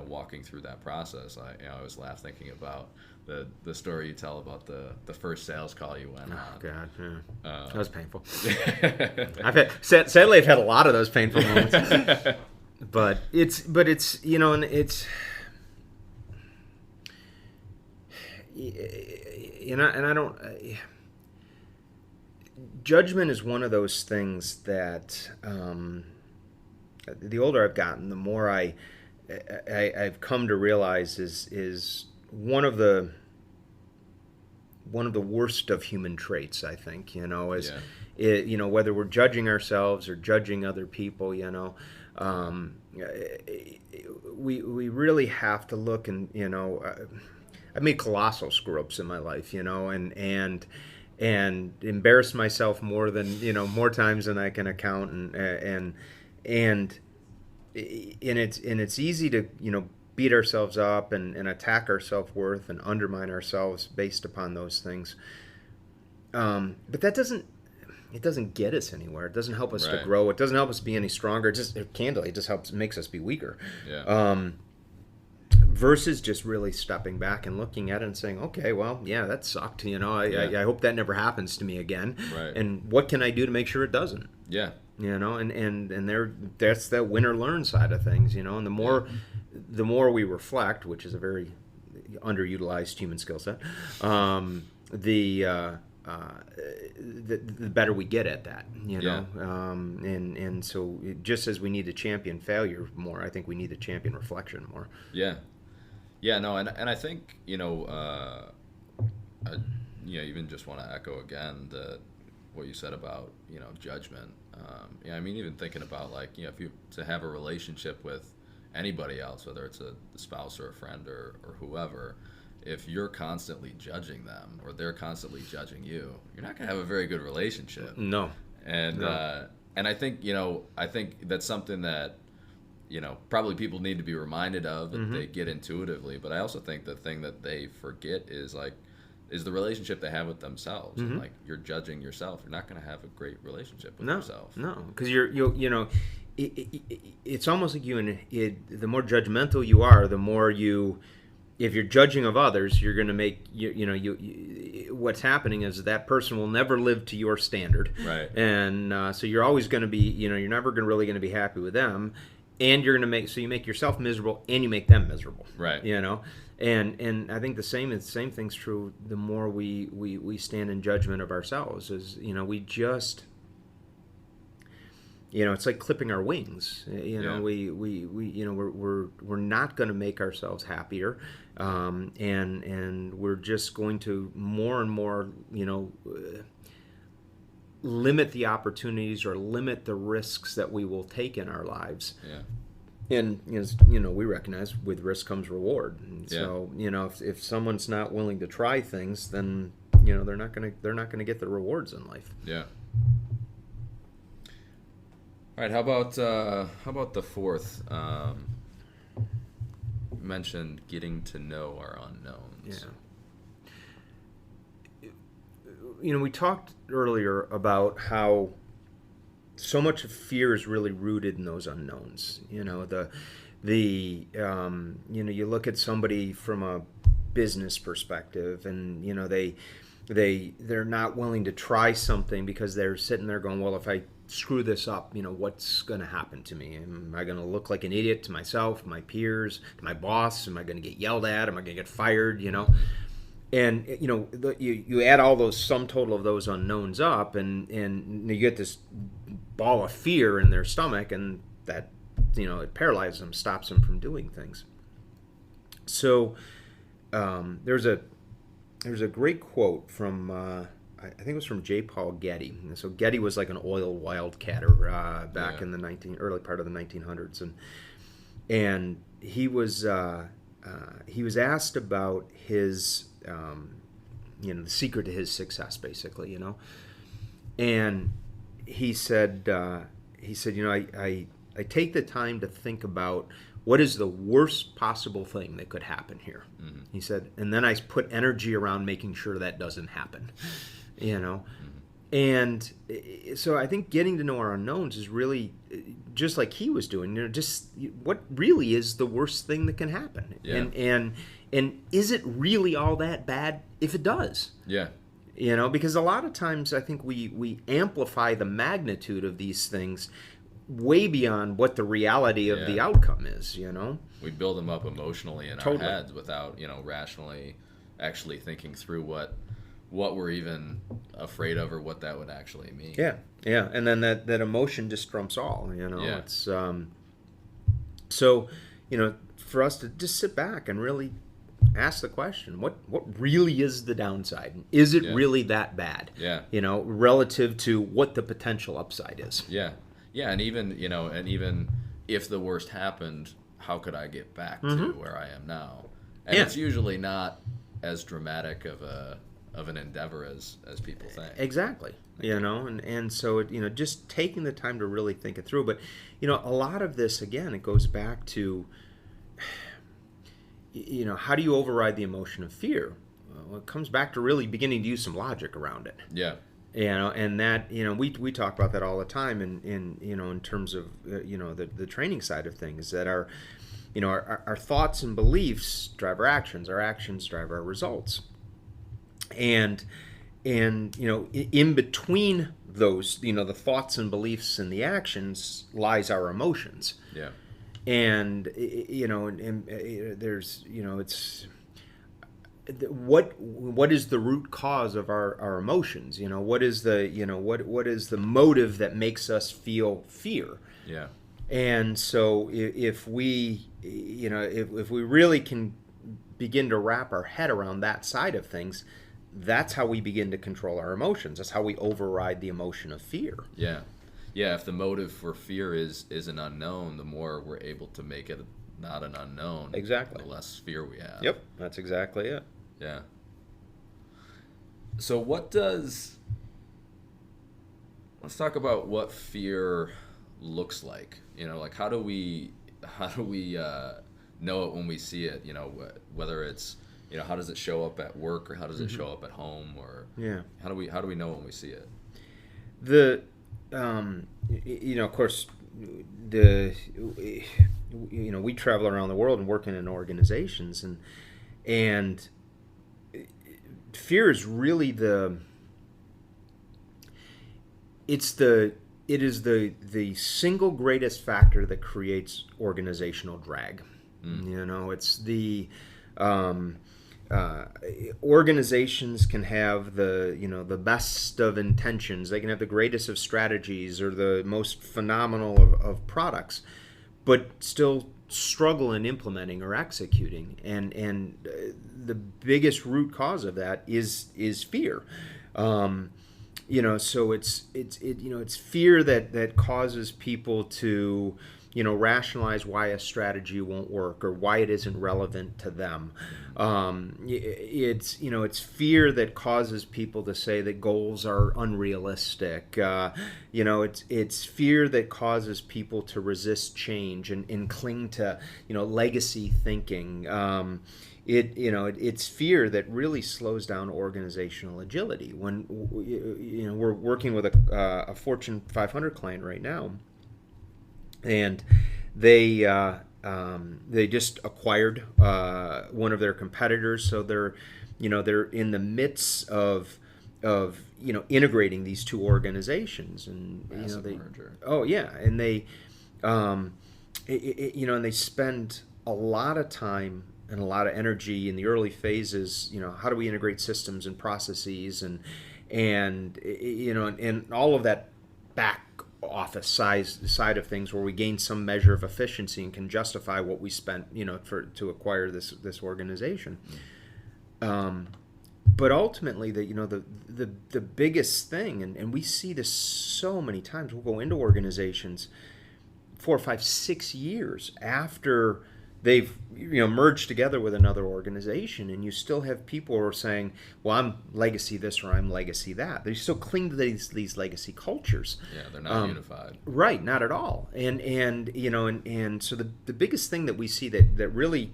walking through that process. I always laugh thinking about the story you tell about the first sales call you went on. Oh, God, yeah. That was painful. Sadly, I've had a lot of those painful moments. but it's and it's, and I don't... Judgment is one of those things that the older I've gotten, the more I've come to realize is one of the worst of human traits. I think whether we're judging ourselves or judging other people, we really have to look and I've made colossal screw-ups in my life, and embarrass myself more times than I can account, and it's easy to beat ourselves up and attack our self-worth and undermine ourselves based upon those things. But that doesn't get us anywhere. It doesn't help us to grow. It doesn't help us be any stronger. It just makes us be weaker. Yeah. Versus just really stepping back and looking at it and saying, okay, well, yeah, that sucked. I hope that never happens to me again. Right. And what can I do to make sure it doesn't? Yeah. And that's that win or learn side of things. And the more we reflect, which is a very underutilized human skill set, the better we get at that. And so just as we need to champion failure more, I think we need to champion reflection more. Yeah. Yeah, no, and I think, I even just want to echo again what you said about, judgment. Even thinking about if you to have a relationship with anybody else, whether it's a spouse or a friend or whoever, if you're constantly judging them or they're constantly judging you, you're not going to have a very good relationship. No. And I think, I think that's something that, probably people need to be reminded of and they get intuitively. But I also think the thing that they forget is the relationship they have with themselves. And you're judging yourself. You're not going to have a great relationship with yourself. No, because it's almost like the more judgmental you are, the more if you're judging of others, you're going to make what's happening is that person will never live to your standard, right? And so you're always going to be, you're never really going to be happy with them, and you're going to you make yourself miserable and you make them miserable, right? And I think the same thing's true. The more we stand in judgment of ourselves, is we just. It's like clipping our wings. We're not going to make ourselves happier, and we're just going to more and more, limit the opportunities or limit the risks that we will take in our lives. Yeah. And we recognize with risk comes reward. And so if someone's not willing to try things, then they're not gonna get the rewards in life. Yeah. All right. How about the fourth? You mentioned getting to know our unknowns. Yeah. We talked earlier about how so much of fear is really rooted in those unknowns. You look at somebody from a business perspective, and they're not willing to try something because they're sitting there going, well, if I screw this up, what's going to happen to me? Am I going to look like an idiot to myself, my peers, to my boss? Am I going to get yelled at? Am I going to get fired? And you add all those sum total of those unknowns up, and you get this ball of fear in their stomach, and that it paralyzes them, stops them from doing things. So there's a great quote from I think it was from J. Paul Getty. So Getty was like an oil wildcatter back in the early part of the 1900s, and he was asked about his the secret to his success, basically, and he said I take the time to think about what is the worst possible thing that could happen here. Mm-hmm. He said, and then I put energy around making sure that doesn't happen. Mm-hmm. And so I think getting to know our unknowns is really just like he was doing, just what really is the worst thing that can happen. Yeah. And is it really all that bad if it does? Yeah. Because a lot of times I think we amplify the magnitude of these things way beyond what the reality of the outcome is, We build them up emotionally in our heads without, rationally actually thinking through what we're even afraid of or what that would actually mean. Yeah, yeah. And then that emotion just trumps all, Yeah. It's so, for us to just sit back and really ask the question, what really is the downside? Is it really that bad? Yeah. Relative to what the potential upside is. Yeah. Yeah, and even if the worst happened, how could I get back to where I am now? And it's usually not as dramatic of an endeavor as people think. Exactly. And so just taking the time to really think it through. But a lot of this, again, it goes back to how do you override the emotion of fear? Well, it comes back to really beginning to use some logic around it. Yeah. And that we talk about that all the time in terms of the training side of things, that our thoughts and beliefs drive our actions drive our results, and in between those, the thoughts and beliefs and the actions lies our emotions. Yeah. And there's it's what is the root cause of our emotions? What is the motive that makes us feel fear? Yeah. And so if we really can begin to wrap our head around that side of things, that's how we begin to control our emotions. That's how we override the emotion of fear. Yeah. Yeah, if the motive for fear is an unknown, the more we're able to make it not an unknown, exactly, the less fear we have. Yep, that's exactly it. Yeah. So let's talk about what fear looks like. Like how do we know it when we see it? Whether it's how does it show up at work, or how does it show up at home, or how do we know when we see it? Of course, we travel around the world and working in organizations, and fear is really it is the single greatest factor that creates organizational drag. It's the organizations can have the best of intentions. They can have the greatest of strategies or the most phenomenal of products, but still struggle in implementing or executing. And the biggest root cause of that is fear. So it's fear that causes people to rationalize why a strategy won't work or why it isn't relevant to them. It's fear that causes people to say that goals are unrealistic. It's fear that causes people to resist change and cling to legacy thinking. It's fear that really slows down organizational agility. When we're working with a Fortune 500 client right now, and they just acquired one of their competitors, so they're in the midst of integrating these two organizations, and Massive merger. Oh yeah, and they and they spend a lot of time and a lot of energy in the early phases. How do we integrate systems and processes and all of that back office side of things, where we gain some measure of efficiency and can justify what we spent to acquire this organization. But ultimately, the biggest thing, and we see this so many times, we'll go into organizations 4, 5, 6 years after they've merged together with another organization, and you still have people who are saying, well, I'm legacy this or I'm legacy that. They still cling to these legacy cultures. Yeah, they're not unified. Right, not at all. And so the biggest thing that we see that really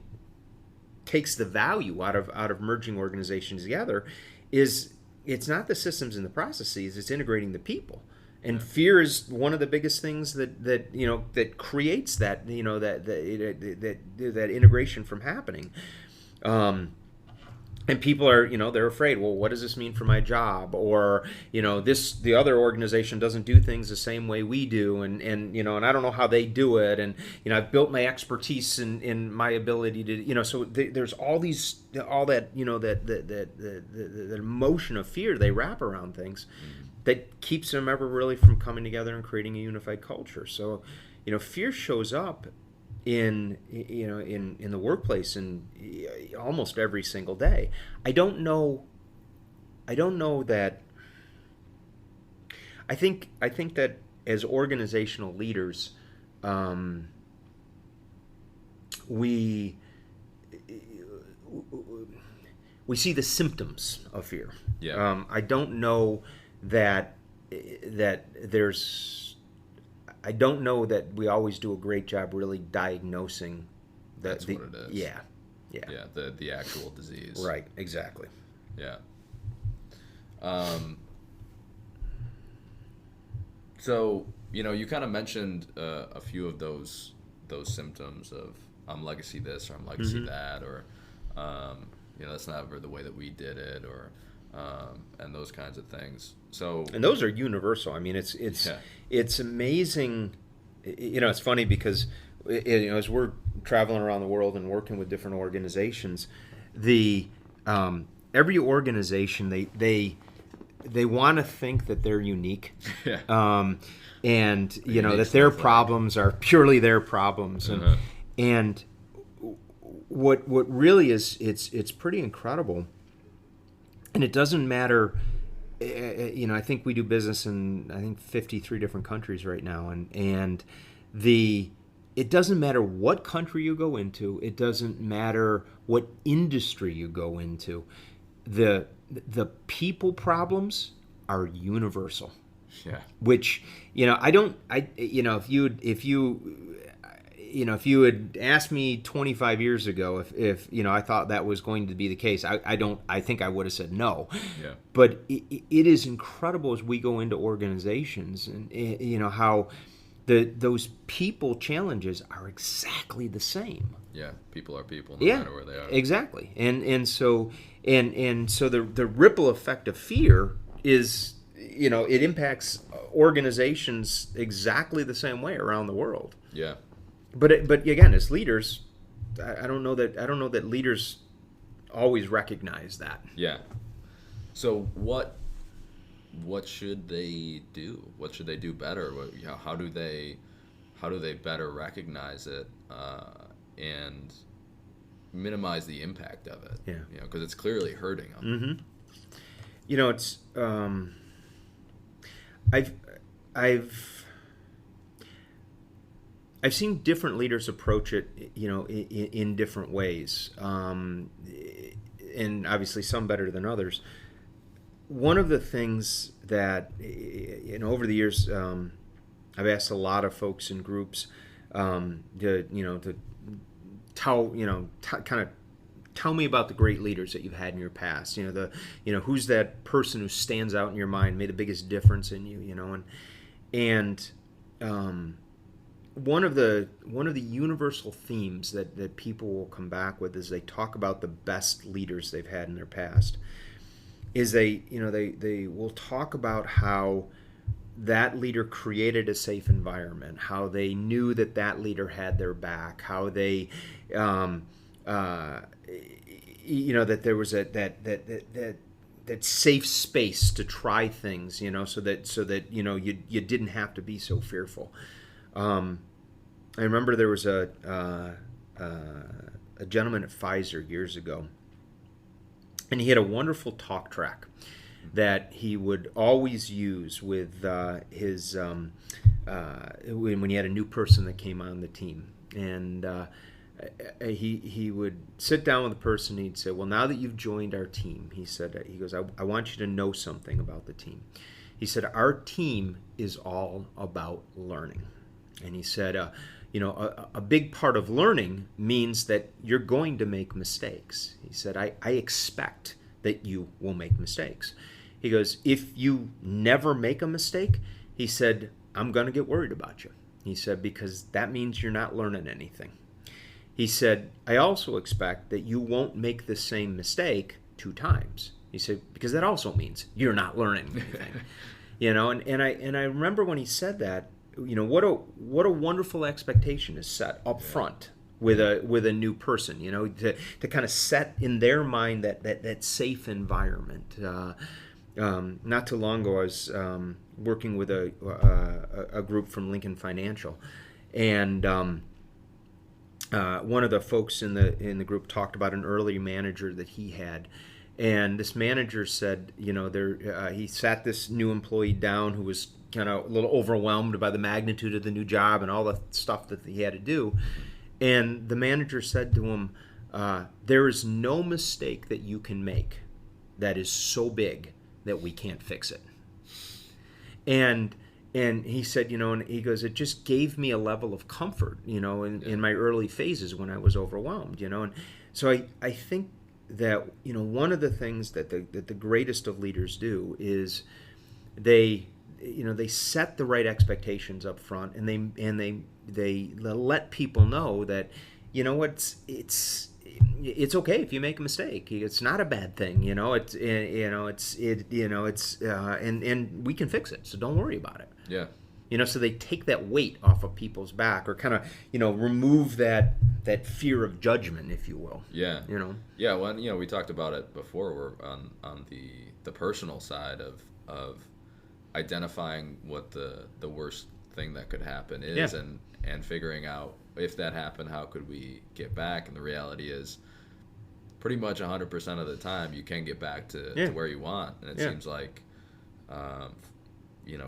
takes the value out of merging organizations together is it's not the systems and the processes, it's integrating the people. And fear is one of the biggest things that creates that that integration from happening. And people are they're afraid. Well, what does this mean for my job? Or the other organization doesn't do things the same way we do, and I don't know how they do it. And I've built my expertise in my ability to so there's all that that emotion of fear they wrap around things. That keeps them ever really from coming together and creating a unified culture. So, fear shows up in the workplace and almost every single day. I don't know that. I think that as organizational leaders, we see the symptoms of fear. Yeah. I don't know that there's. I don't know that we always do a great job really diagnosing That's what it is. Yeah. Yeah, the actual disease. Right, exactly. Yeah. So, you kind of mentioned a few of those symptoms of I'm legacy this or I'm legacy that, or that's never the way that we did it, or and those kinds of things. So, and those are universal. I mean, it's amazing. It's funny because as we're traveling around the world and working with different organizations, every organization they want to think that they're unique. Yeah. And that their problems are purely their problems, and what really is it's pretty incredible. And it doesn't matter, I think we do business in 53 different countries right now, and it doesn't matter what country you go into, it doesn't matter what industry you go into, the people problems are universal. Yeah. Which if you had asked me 25 years ago if I thought that was going to be the case, I think I would have said no. Yeah. But it is incredible as we go into organizations and how those people challenges are exactly the same. Yeah, people are people no matter where they are. Exactly. And so the ripple effect of fear is it impacts organizations exactly the same way around the world. Yeah. But again, as leaders, I don't know that leaders always recognize that. Yeah. So what should they do? What should they do better? How do they better recognize it and minimize the impact of it? Yeah. Because it's clearly hurting them. Mm-hmm. It's I've seen different leaders approach it, in different ways, and obviously some better than others. One of the things that, over the years, I've asked a lot of folks in groups to tell, kind of tell me about the great leaders that you've had in your past. Who's that person who stands out in your mind, made the biggest difference in you, and one of the universal themes that people will come back with as they talk about the best leaders they've had in their past is they will talk about how that leader created a safe environment, how they knew that leader had their back, how they that there was that safe space to try things, so that you didn't have to be so fearful. I remember there was a gentleman at Pfizer years ago, and he had a wonderful talk track that he would always use with his when he had a new person that came on the team, and he would sit down with the person. And he'd say, "Well, now that you've joined our team," he goes, I want you to know something about the team." He said, "Our team is all about learning." And he said, a big part of learning means that you're going to make mistakes. He said, I expect that you will make mistakes. He goes, if you never make a mistake, he said, I'm going to get worried about you. He said, because that means you're not learning anything. He said, I also expect that you won't make the same mistake 2 times. He said, because that also means you're not learning anything. And I remember when he said that, what a wonderful expectation is set up front with a new person, to kind of set in their mind that safe environment. Not too long ago, I was working with a group from Lincoln Financial, and one of the folks in the group talked about an early manager that he had. And this manager said, he sat this new employee down who was kind of a little overwhelmed by the magnitude of the new job and all the stuff that he had to do. And the manager said to him, there is no mistake that you can make that is so big that we can't fix it. And he said, and he goes, it just gave me a level of comfort, in my early phases when I was overwhelmed, And so I think that, one of the things that the greatest of leaders do is they set the right expectations up front, and they let people know that, it's okay if you make a mistake. It's not a bad thing. And we can fix it. So don't worry about it. Yeah. So they take that weight off of people's back, or kind of, remove that fear of judgment, if you will. Yeah. Yeah. Well, we talked about it before. We're on the personal side of identifying what the worst thing that could happen is, and figuring out, if that happened, how could we get back? And the reality is, pretty much 100% of the time, you can get back to where you want. And it seems like,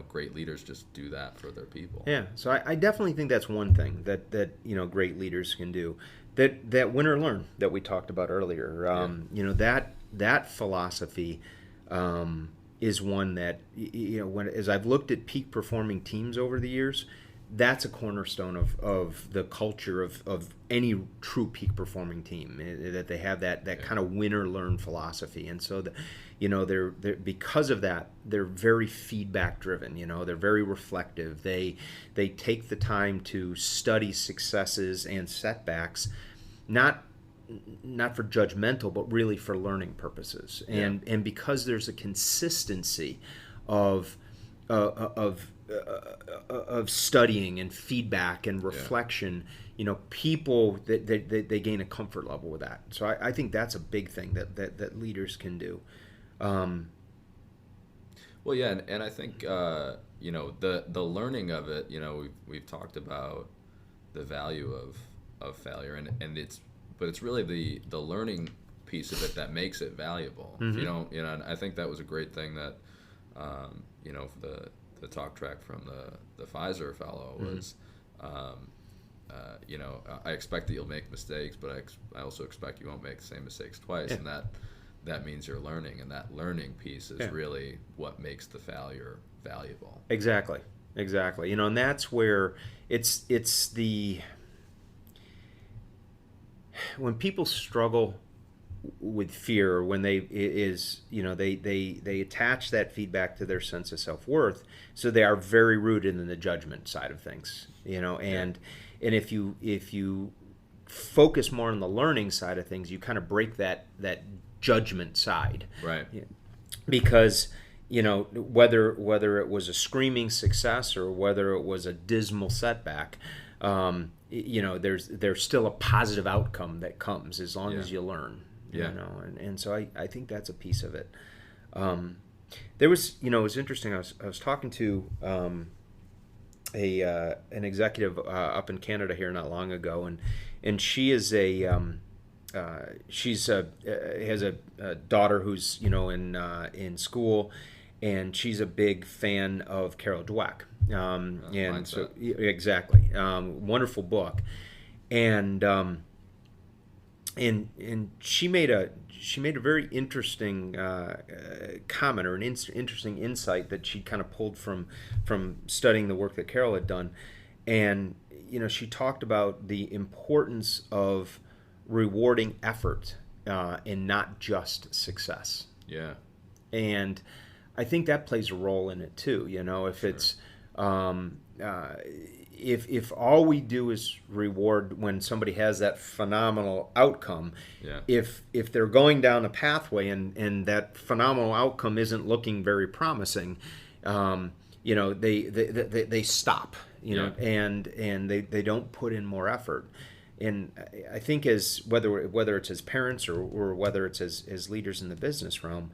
great leaders just do that for their people. Yeah. So I definitely think that's one thing that great leaders can do. That win or learn that we talked about earlier. That philosophy is one that, as I've looked at peak performing teams over the years, that's a cornerstone of the culture of any true peak performing team, that they have that kind of win or learn philosophy. And so they're because of that, they're very feedback driven. They're very reflective. They take the time to study successes and setbacks, not for judgmental, but really for learning purposes. And because there's a consistency of studying and feedback and reflection, people they gain a comfort level with that. So I think that's a big thing that leaders can do. Well, yeah, and I think the learning of it. We've talked about the value of failure, and it's really the learning piece of it that makes it valuable. Mm-hmm. And I think that was a great thing that the talk track from the Pfizer fellow was, I expect that you'll make mistakes, but I also expect you won't make the same mistakes twice, and that means you're learning, and that learning piece is really what makes the failure valuable. Exactly. And that's where it's when people struggle with fear, when they attach that feedback to their sense of self-worth, so they are very rooted in the judgment side of things, and if you focus more on the learning side of things, you kind of break that judgment side, right? Because whether it was a screaming success or whether it was a dismal setback, there's still a positive outcome that comes as long as you learn. And so I think that's a piece of it. There was, it was interesting. I was talking to an executive up in Canada here not long ago, and she is has a daughter who's in school, and she's a big fan of Carol Dweck. And so exactly, wonderful book, and she made a very interesting comment, or an interesting insight that she kind of pulled from studying the work that Carol had done, and she talked about the importance of rewarding effort and not just success. Yeah, and I think that plays a role in it too. If it's if all we do is reward when somebody has that phenomenal outcome, if they're going down a pathway and that phenomenal outcome isn't looking very promising, they stop, and they don't put in more effort. And I think as whether it's as parents or whether it's as leaders in the business realm,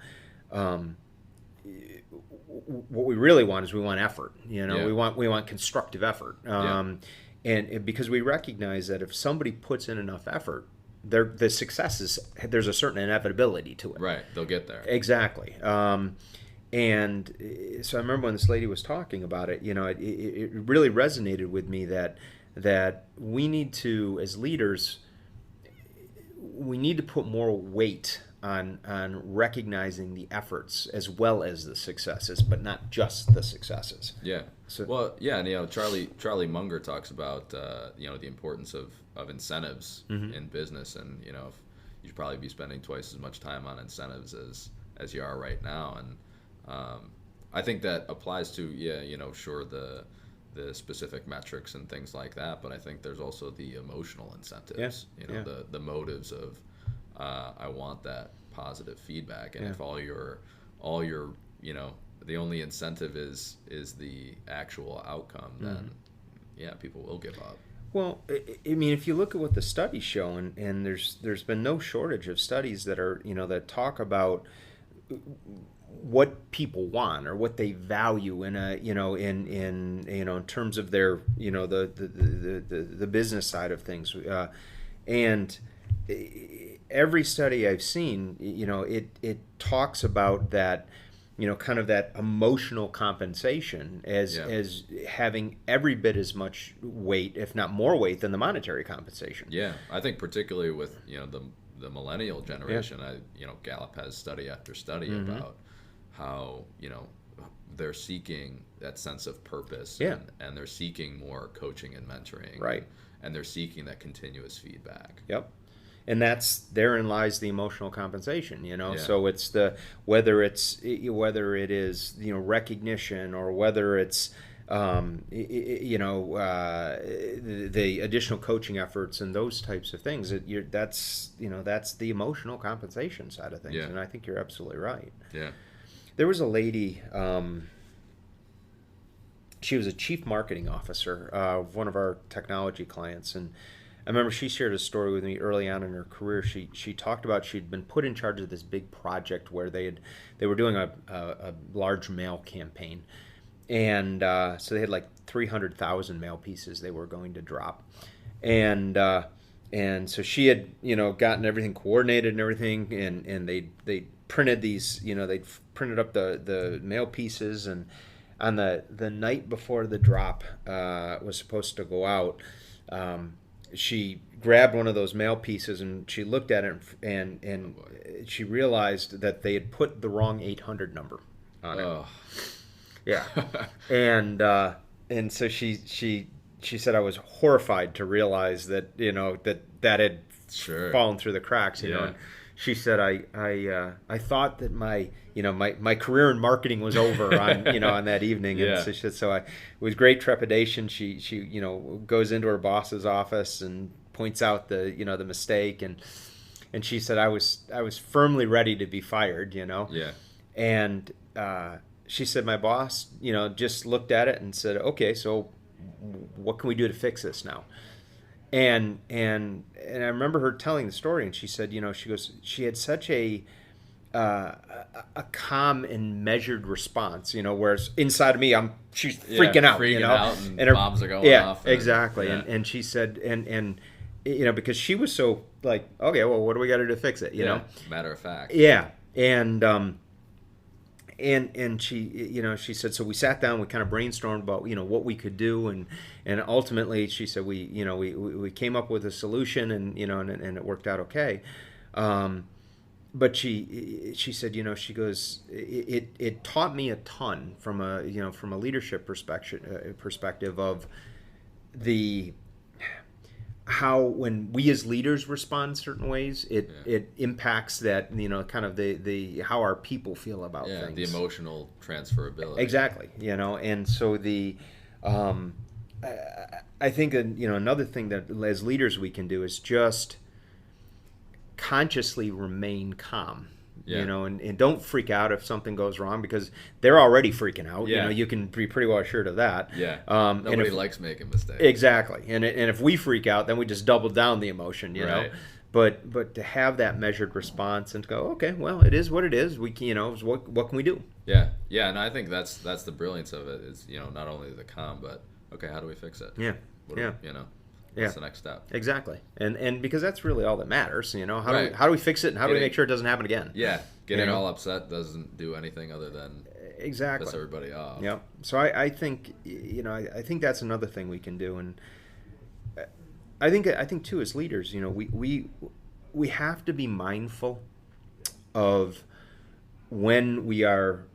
what we really want is we want effort. We want constructive effort, and because we recognize that if somebody puts in enough effort, the success there's a certain inevitability to it. Right, they'll get there. Exactly. And so I remember when this lady was talking about it, it really resonated with me that we need to, as leaders, we need to put more weight on recognizing the efforts as well as the successes, but not just the successes. Yeah. And Charlie Munger talks about the importance of incentives in business, and you should probably be spending twice as much time on incentives as you are right now, and I think that applies to the specific metrics and things like that, but I think there's also the emotional incentives. The motives of I want that positive feedback, and if all your the only incentive is the actual outcome, then people will give up. Well, I mean, if you look at what the studies show, and there's been no shortage of studies that are that talk about what people want or what they value in in terms of their the business side of things, and every study I've seen, it talks about that, kind of that emotional compensation as having every bit as much weight, if not more weight, than the monetary compensation. Yeah, I think particularly with the millennial generation, Gallup has study after study about how they're seeking that sense of purpose, and they're seeking more coaching and mentoring, right? And they're seeking that continuous feedback. Yep. And therein lies the emotional compensation, So it's whether it is recognition, or whether it's the additional coaching efforts and those types of things. That's the emotional compensation side of things, and I think you're absolutely right. Yeah. There was a lady. She was a chief marketing officer of one of our technology clients, and I remember she shared a story with me early on in her career. She talked about she'd been put in charge of this big project where they were doing a large mail campaign, and so they had like 300,000 mail pieces they were going to drop, and so she had gotten everything coordinated and everything, and they printed these they printed up the mail pieces, and on the night before the drop was supposed to go out, she grabbed one of those mail pieces and she looked at it and she realized that they had put the wrong 800 number on it. Yeah. And so she said, I was horrified to realize that, you know, that had fallen through the cracks, you know. And she said, I thought that my career in marketing was over on, you know, on that evening. And so she said, so it was great trepidation. She, you know, goes into her boss's office and points out the mistake. And she said, I was firmly ready to be fired, you know. Yeah. And, she said, my boss, you know, just looked at it and said, okay, so what can we do to fix this now? And I remember her telling the story, and she said, you know, she had such a calm and measured response, you know, whereas inside of me, she's freaking out, you know, out and her bombs are going off. Yeah, exactly. And she said, and you know, because she was so like, okay, well, what do we got to do to fix it, you know? Matter of fact. Yeah, and she, you know, she said, so we sat down, we kind of brainstormed about, you know, what we could do, and ultimately she said we came up with a solution, and, you know, and it worked out okay. But she said, you know, she goes, it taught me a ton from a leadership perspective of how when we as leaders respond certain ways, it impacts that, you know, kind of the how our people feel about things. The emotional transferability. Exactly, you know, and so I think you know, another thing that as leaders we can do is just consciously remain calm. You know, and don't freak out if something goes wrong, because they're already freaking out. You know, you can be pretty well assured of that. Nobody likes making mistakes. Exactly. And if we freak out, then we just double down the emotion, you know. But to have that measured response and to go, okay, well, it is what it is. We can, you know, what can we do? Yeah, and I think that's the brilliance of it is, you know, not only the calm, but okay, how do we fix it? You know. What's the next step? Exactly. And because that's really all that matters, you know. How do we fix it, and how do we make sure it doesn't happen again? Yeah. Getting all upset doesn't do anything other than piss everybody off. Yeah. So I think, you know, I think that's another thing we can do, and I think too, as leaders, you know, we have to be mindful of when we're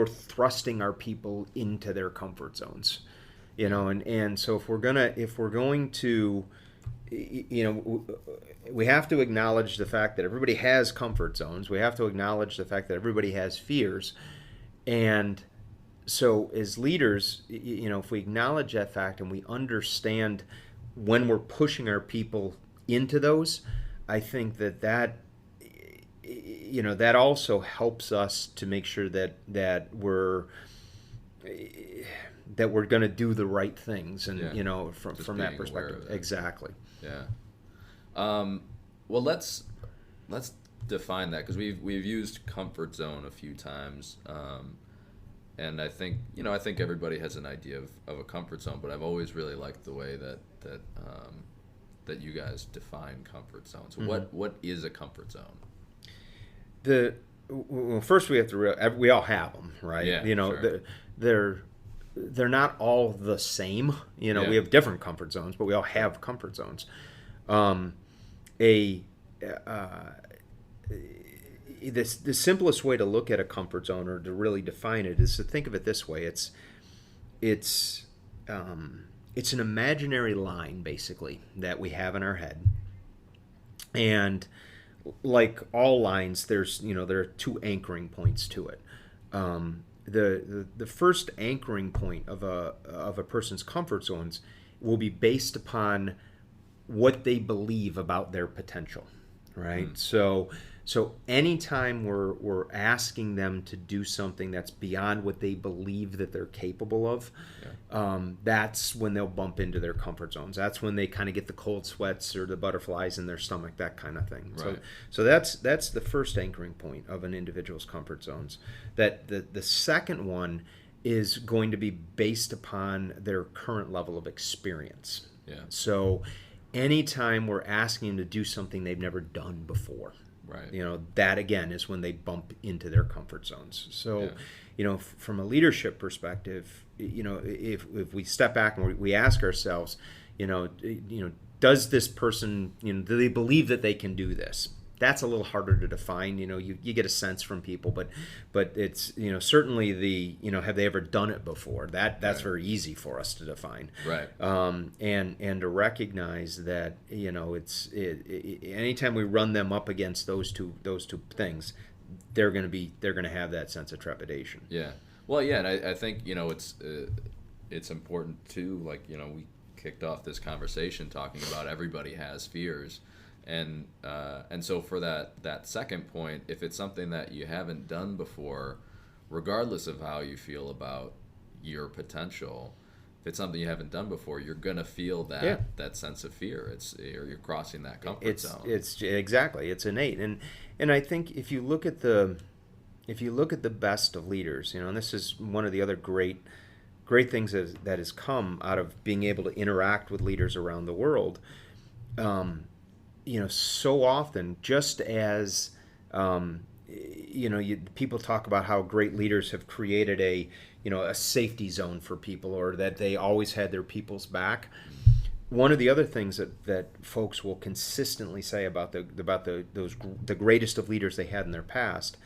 thrusting our people into their comfort zones. You know, and so if we're going to, you know, we have to acknowledge the fact that everybody has comfort zones. We have to acknowledge the fact that everybody has fears. And so as leaders, you know, if we acknowledge that fact and we understand when we're pushing our people into those, I think that you know, that also helps us to make sure that we're going to do the right things, and you know, from that perspective. Exactly. Yeah. Well, let's define that, because we've used comfort zone a few times, and I think everybody has an idea of a comfort zone, but I've always really liked the way that you guys define comfort zone. So what is a comfort zone? Well, first we have to we all have them, right? Yeah, you know, sure. They're not all the same. You know, we have different comfort zones, but we all have comfort zones. The simplest way to look at a comfort zone, or to really define it, is to think of it this way: it's an imaginary line, basically, that we have in our head, and like all lines, there are two anchoring points to it. The first anchoring point of a person's comfort zones will be based upon what they believe about their potential, right? So anytime we're asking them to do something that's beyond what they believe that they're capable of, that's when they'll bump into their comfort zones. That's when they kind of get the cold sweats or the butterflies in their stomach, that kind of thing. Right. So that's the first anchoring point of an individual's comfort zones. That the second one is going to be based upon their current level of experience. Yeah. So anytime we're asking them to do something they've never done before. Right. That again is when they bump into their comfort zones. So, from a leadership perspective, if we step back and we ask ourselves, does this person, do they believe that they can do this? That's a little harder to define. You get a sense from people, but it's, certainly have they ever done it before? That's very easy for us to define. Right. And to recognize that, anytime we run them up against those two things, they're going to have that sense of trepidation. Yeah. Well, yeah, and I think, it's important too, like, we kicked off this conversation talking about everybody has fears. And so for that second point, if it's something that you haven't done before, regardless of how you feel about your potential, if it's something you haven't done before, you're gonna feel that sense of fear. You're crossing that comfort zone. It's exactly, it's innate. And I think if you look at the best of leaders, and this is one of the other great things that has come out of being able to interact with leaders around the world. So often, just as, people talk about how great leaders have created a safety zone for people, or that they always had their people's back. One of the other things that folks will consistently say about the greatest of leaders they had in their past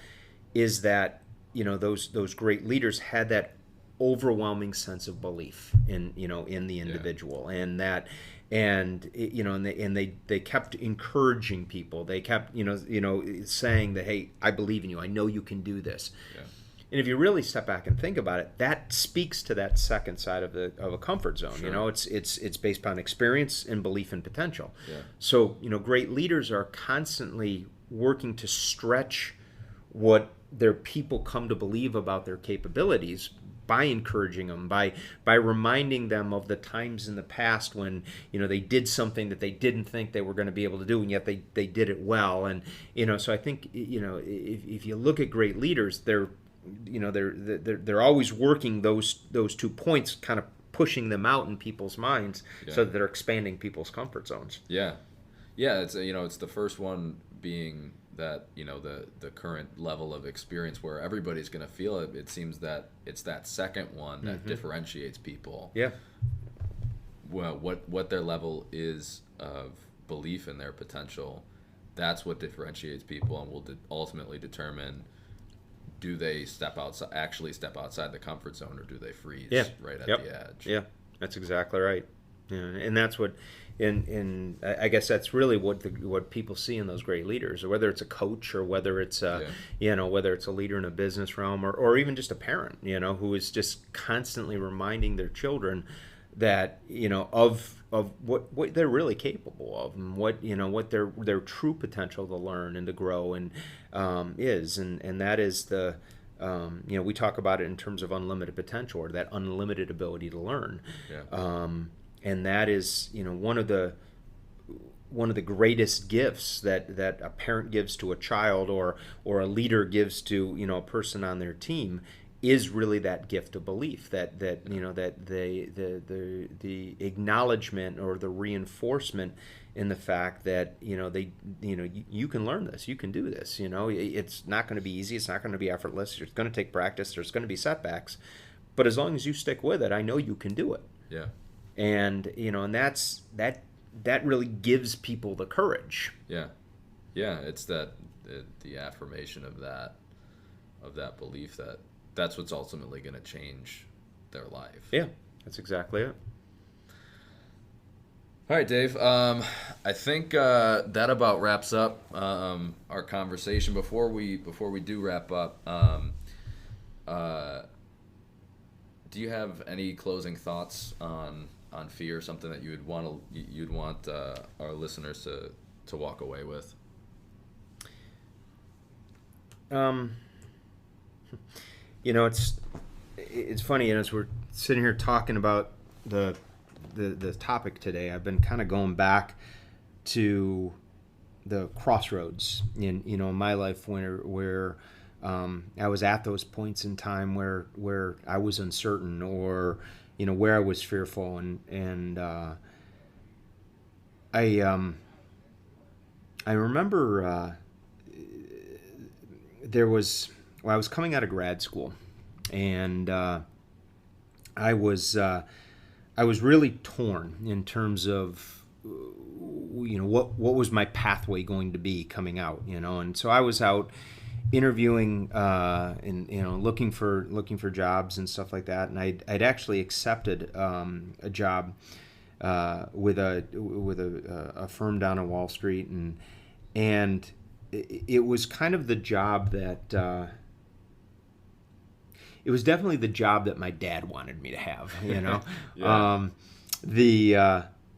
is that, those great leaders had that overwhelming sense of belief in the individual, and that. And they kept encouraging people. They kept saying that, hey, I believe in you. I know you can do this. Yeah. And if you really step back and think about it, that speaks to that second side of a comfort zone. Sure. It's based upon experience and belief and potential. Yeah. So great leaders are constantly working to stretch what their people come to believe about their capabilities, by encouraging them, by reminding them of the times in the past when they did something that they didn't think they were going to be able to do, and yet they did it well. And so I think if you look at great leaders, they're always working those 2 points, kind of pushing them out in people's minds, so that they're expanding people's comfort zones. Yeah. It's it's the first one being that the current level of experience where everybody's going to feel it. It seems that it's that second one that differentiates people. Yeah. Well, what their level is of belief in their potential, that's what differentiates people, and will ultimately determine, do they actually step outside the comfort zone, or do they freeze right at the edge? Yeah, that's exactly right. Yeah, and that's what. And I guess that's really what people see in those great leaders, or whether it's a coach, or whether it's whether it's a leader in a business realm, or even just a parent, who is just constantly reminding their children that of what they're really capable of, and what their true potential to learn and to grow and is, and that is the. We talk about it in terms of unlimited potential, or that unlimited ability to learn. Yeah. And that is, one of the greatest gifts that a parent gives to a child, or a leader gives to a person on their team, is really that gift of belief, that the acknowledgement, or the reinforcement in the fact that you can learn this, you can do this. It's not going to be easy, it's not going to be effortless, it's going to take practice, there's going to be setbacks, but as long as you stick with it, I know you can do it. Yeah. And and that really gives people the courage. Yeah, it's the affirmation of that belief that's what's ultimately going to change their life. Yeah, that's exactly it. All right, Dave. I think that about wraps up our conversation. Before we do wrap up, do you have any closing thoughts on fear, something that you'd want our listeners to walk away with? It's funny, and as we're sitting here talking about the topic today, I've been kind of going back to the crossroads in my life where I was at those points in time where I was uncertain, or where I was fearful, and I remember I was coming out of grad school, and I was really torn in terms of what was my pathway going to be coming out, and so I was out interviewing and looking for jobs and stuff like that, and I'd actually accepted a job with a firm down on Wall Street, and it was kind of the job that it was definitely the job that my dad wanted me to have, yeah.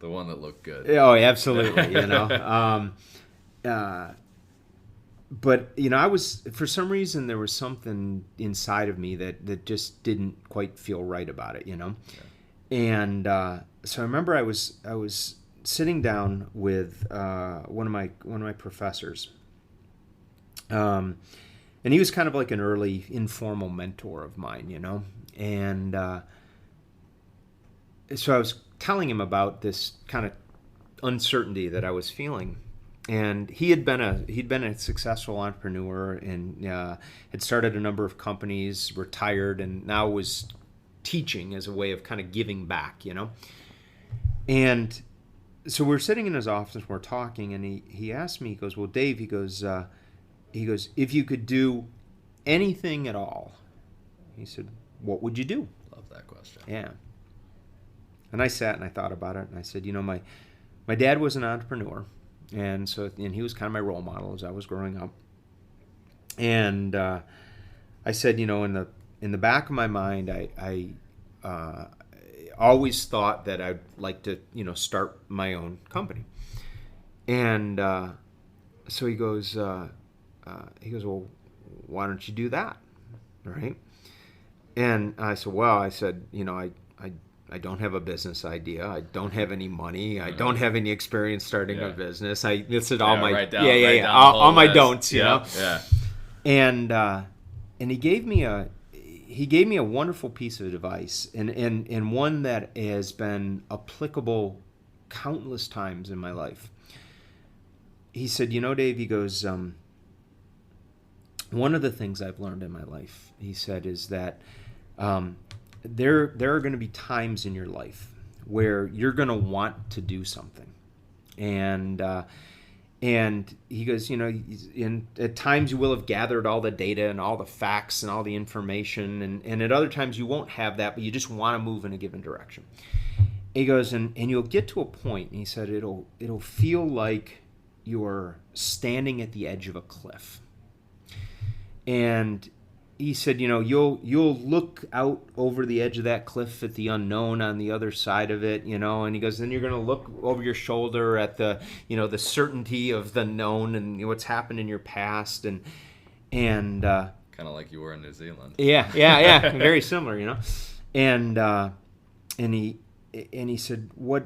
The one that looked good. Oh, absolutely, but I was, for some reason, there was something inside of me that just didn't quite feel right about it, Yeah. And so I remember I was sitting down with one of my professors, and he was kind of like an early informal mentor of mine, and so I was telling him about this kind of uncertainty that I was feeling. And he'd been a successful entrepreneur and had started a number of companies, retired, and now was teaching as a way of kind of giving back, And so we're sitting in his office and we're talking, and he asked me, he goes, "Well, Dave," he goes, "if you could do anything at all," he said, "what would you do?" Love that question. Yeah. And I sat and I thought about it, and I said, my dad was an entrepreneur. And he was kind of my role model as I was growing up. And I said, in the back of my mind, I always thought that I'd like to, start my own company. And so he goes, "Well, why don't you do that?" Right? And I said, I don't have a business idea. I don't have any money. I don't have any experience starting a business. This is all my all my don'ts, Yeah. And he gave me a wonderful piece of advice, and one that has been applicable countless times in my life. He said, Dave, he goes, one of the things I've learned in my life, he said, is that there are going to be times in your life where you're going to want to do something, and he goes, at times you will have gathered all the data and all the facts and all the information, and at other times you won't have that, but you just want to move in a given direction. He goes, and you'll get to a point, and he said, it'll feel like you're standing at the edge of a cliff, and he said, you'll look out over the edge of that cliff at the unknown on the other side of it, and he goes, then you're going to look over your shoulder at the, the certainty of the known and what's happened in your past, and kind of like you were in New Zealand. Yeah, very similar, and he said, what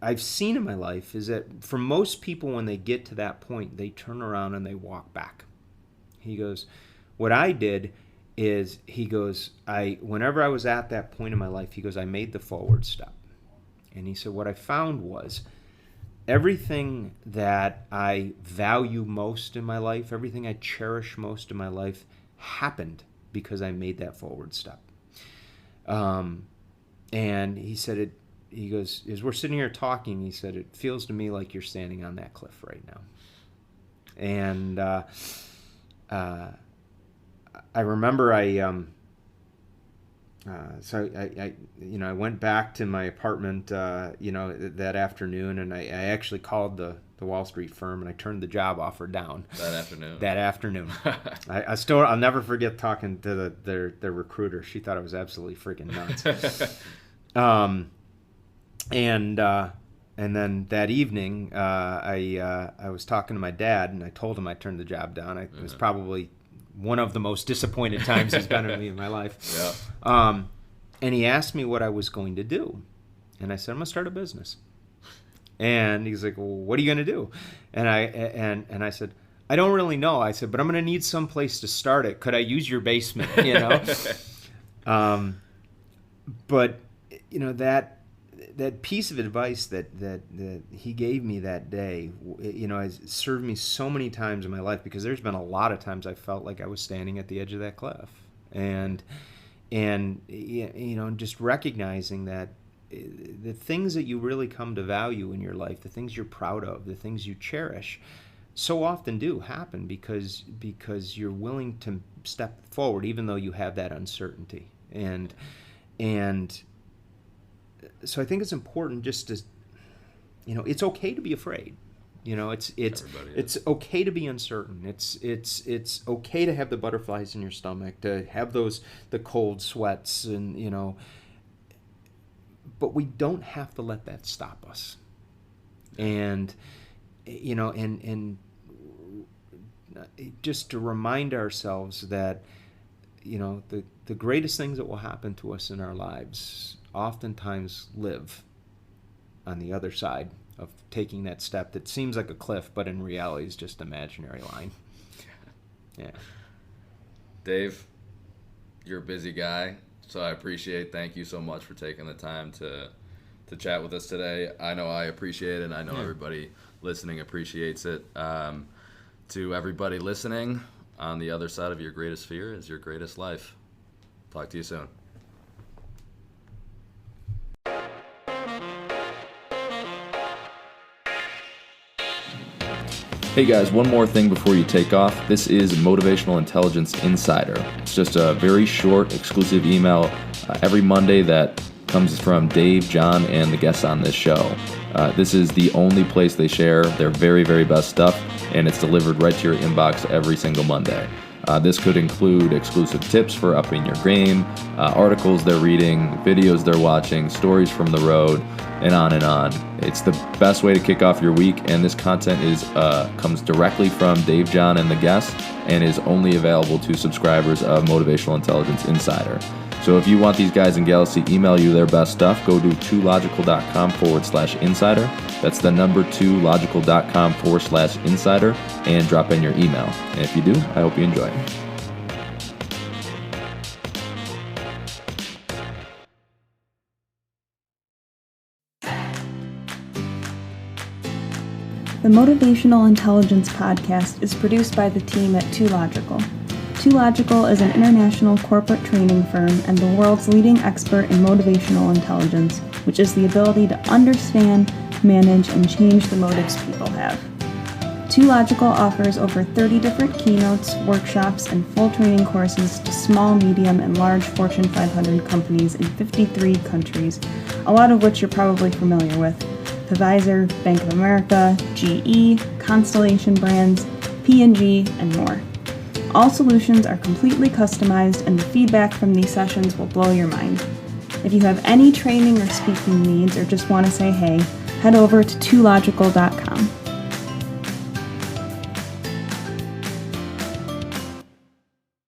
I've seen in my life is that for most people, when they get to that point, they turn around and they walk back. He goes, what I did is, he goes, whenever I was at that point in my life, he goes, I made the forward step. And he said, what I found was everything that I value most in my life, everything I cherish most in my life, happened because I made that forward step. And he said, he goes, as we're sitting here talking, he said, it feels to me like you're standing on that cliff right now. And I remember I went back to my apartment, that afternoon, and I actually called the Wall Street firm, and I turned the job offer down. That afternoon. I'll never forget talking to their recruiter. She thought I was absolutely freaking nuts. And then that evening, I was talking to my dad, and I told him I turned the job down. It was probably one of the most disappointed times he's been in me in my life. Yeah. And he asked me what I was going to do. And I said, I'm going to start a business. And he's like, well, what are you going to do? And I said, I don't really know. I said, but I'm going to need some place to start it. Could I use your basement? But that piece of advice that he gave me that day, has served me so many times in my life, because there's been a lot of times I felt like I was standing at the edge of that cliff, and just recognizing that the things that you really come to value in your life, the things you're proud of, the things you cherish, so often do happen because you're willing to step forward, even though you have that uncertainty. And so I think it's important just to, it's okay to be afraid. It's okay to be uncertain. It's okay to have the butterflies in your stomach, to have the cold sweats, and but we don't have to let that stop us. And just to remind ourselves that the greatest things that will happen to us in our lives oftentimes live on the other side of taking that step that seems like a cliff, but in reality is just an imaginary line. Yeah. Dave, you're a busy guy, so I thank you so much for taking the time to chat with us today. I know I appreciate it, and I know everybody listening appreciates it. To everybody listening, on the other side of your greatest fear is your greatest life. Talk to you soon. Hey guys, one more thing before you take off. This is Motivational Intelligence Insider. It's just a very short, exclusive email every Monday that comes from Dave, John, and the guests on this show. This is the only place they share their very, very best stuff, and it's delivered right to your inbox every single Monday. This could include exclusive tips for upping your game, articles they're reading, videos they're watching, stories from the road, and on and on. It's the best way to kick off your week, and this content comes directly from Dave, John, and the guests, and is only available to subscribers of Motivational Intelligence Insider. So if you want these guys and gals to email you their best stuff, go to 2logical.com/insider. That's the number 2logical.com/insider, and drop in your email. And if you do, I hope you enjoy. The Motivational Intelligence Podcast is produced by the team at 2Logical. 2Logical is an international corporate training firm and the world's leading expert in motivational intelligence, which is the ability to understand, manage, and change the motives people have. 2Logical offers over 30 different keynotes, workshops, and full training courses to small, medium, and large Fortune 500 companies in 53 countries, a lot of which you're probably familiar with: Pfizer, Bank of America, GE, Constellation Brands, P&G, and more. All solutions are completely customized, and the feedback from these sessions will blow your mind. If you have any training or speaking needs, or just want to say hey, head over to 2logical.com.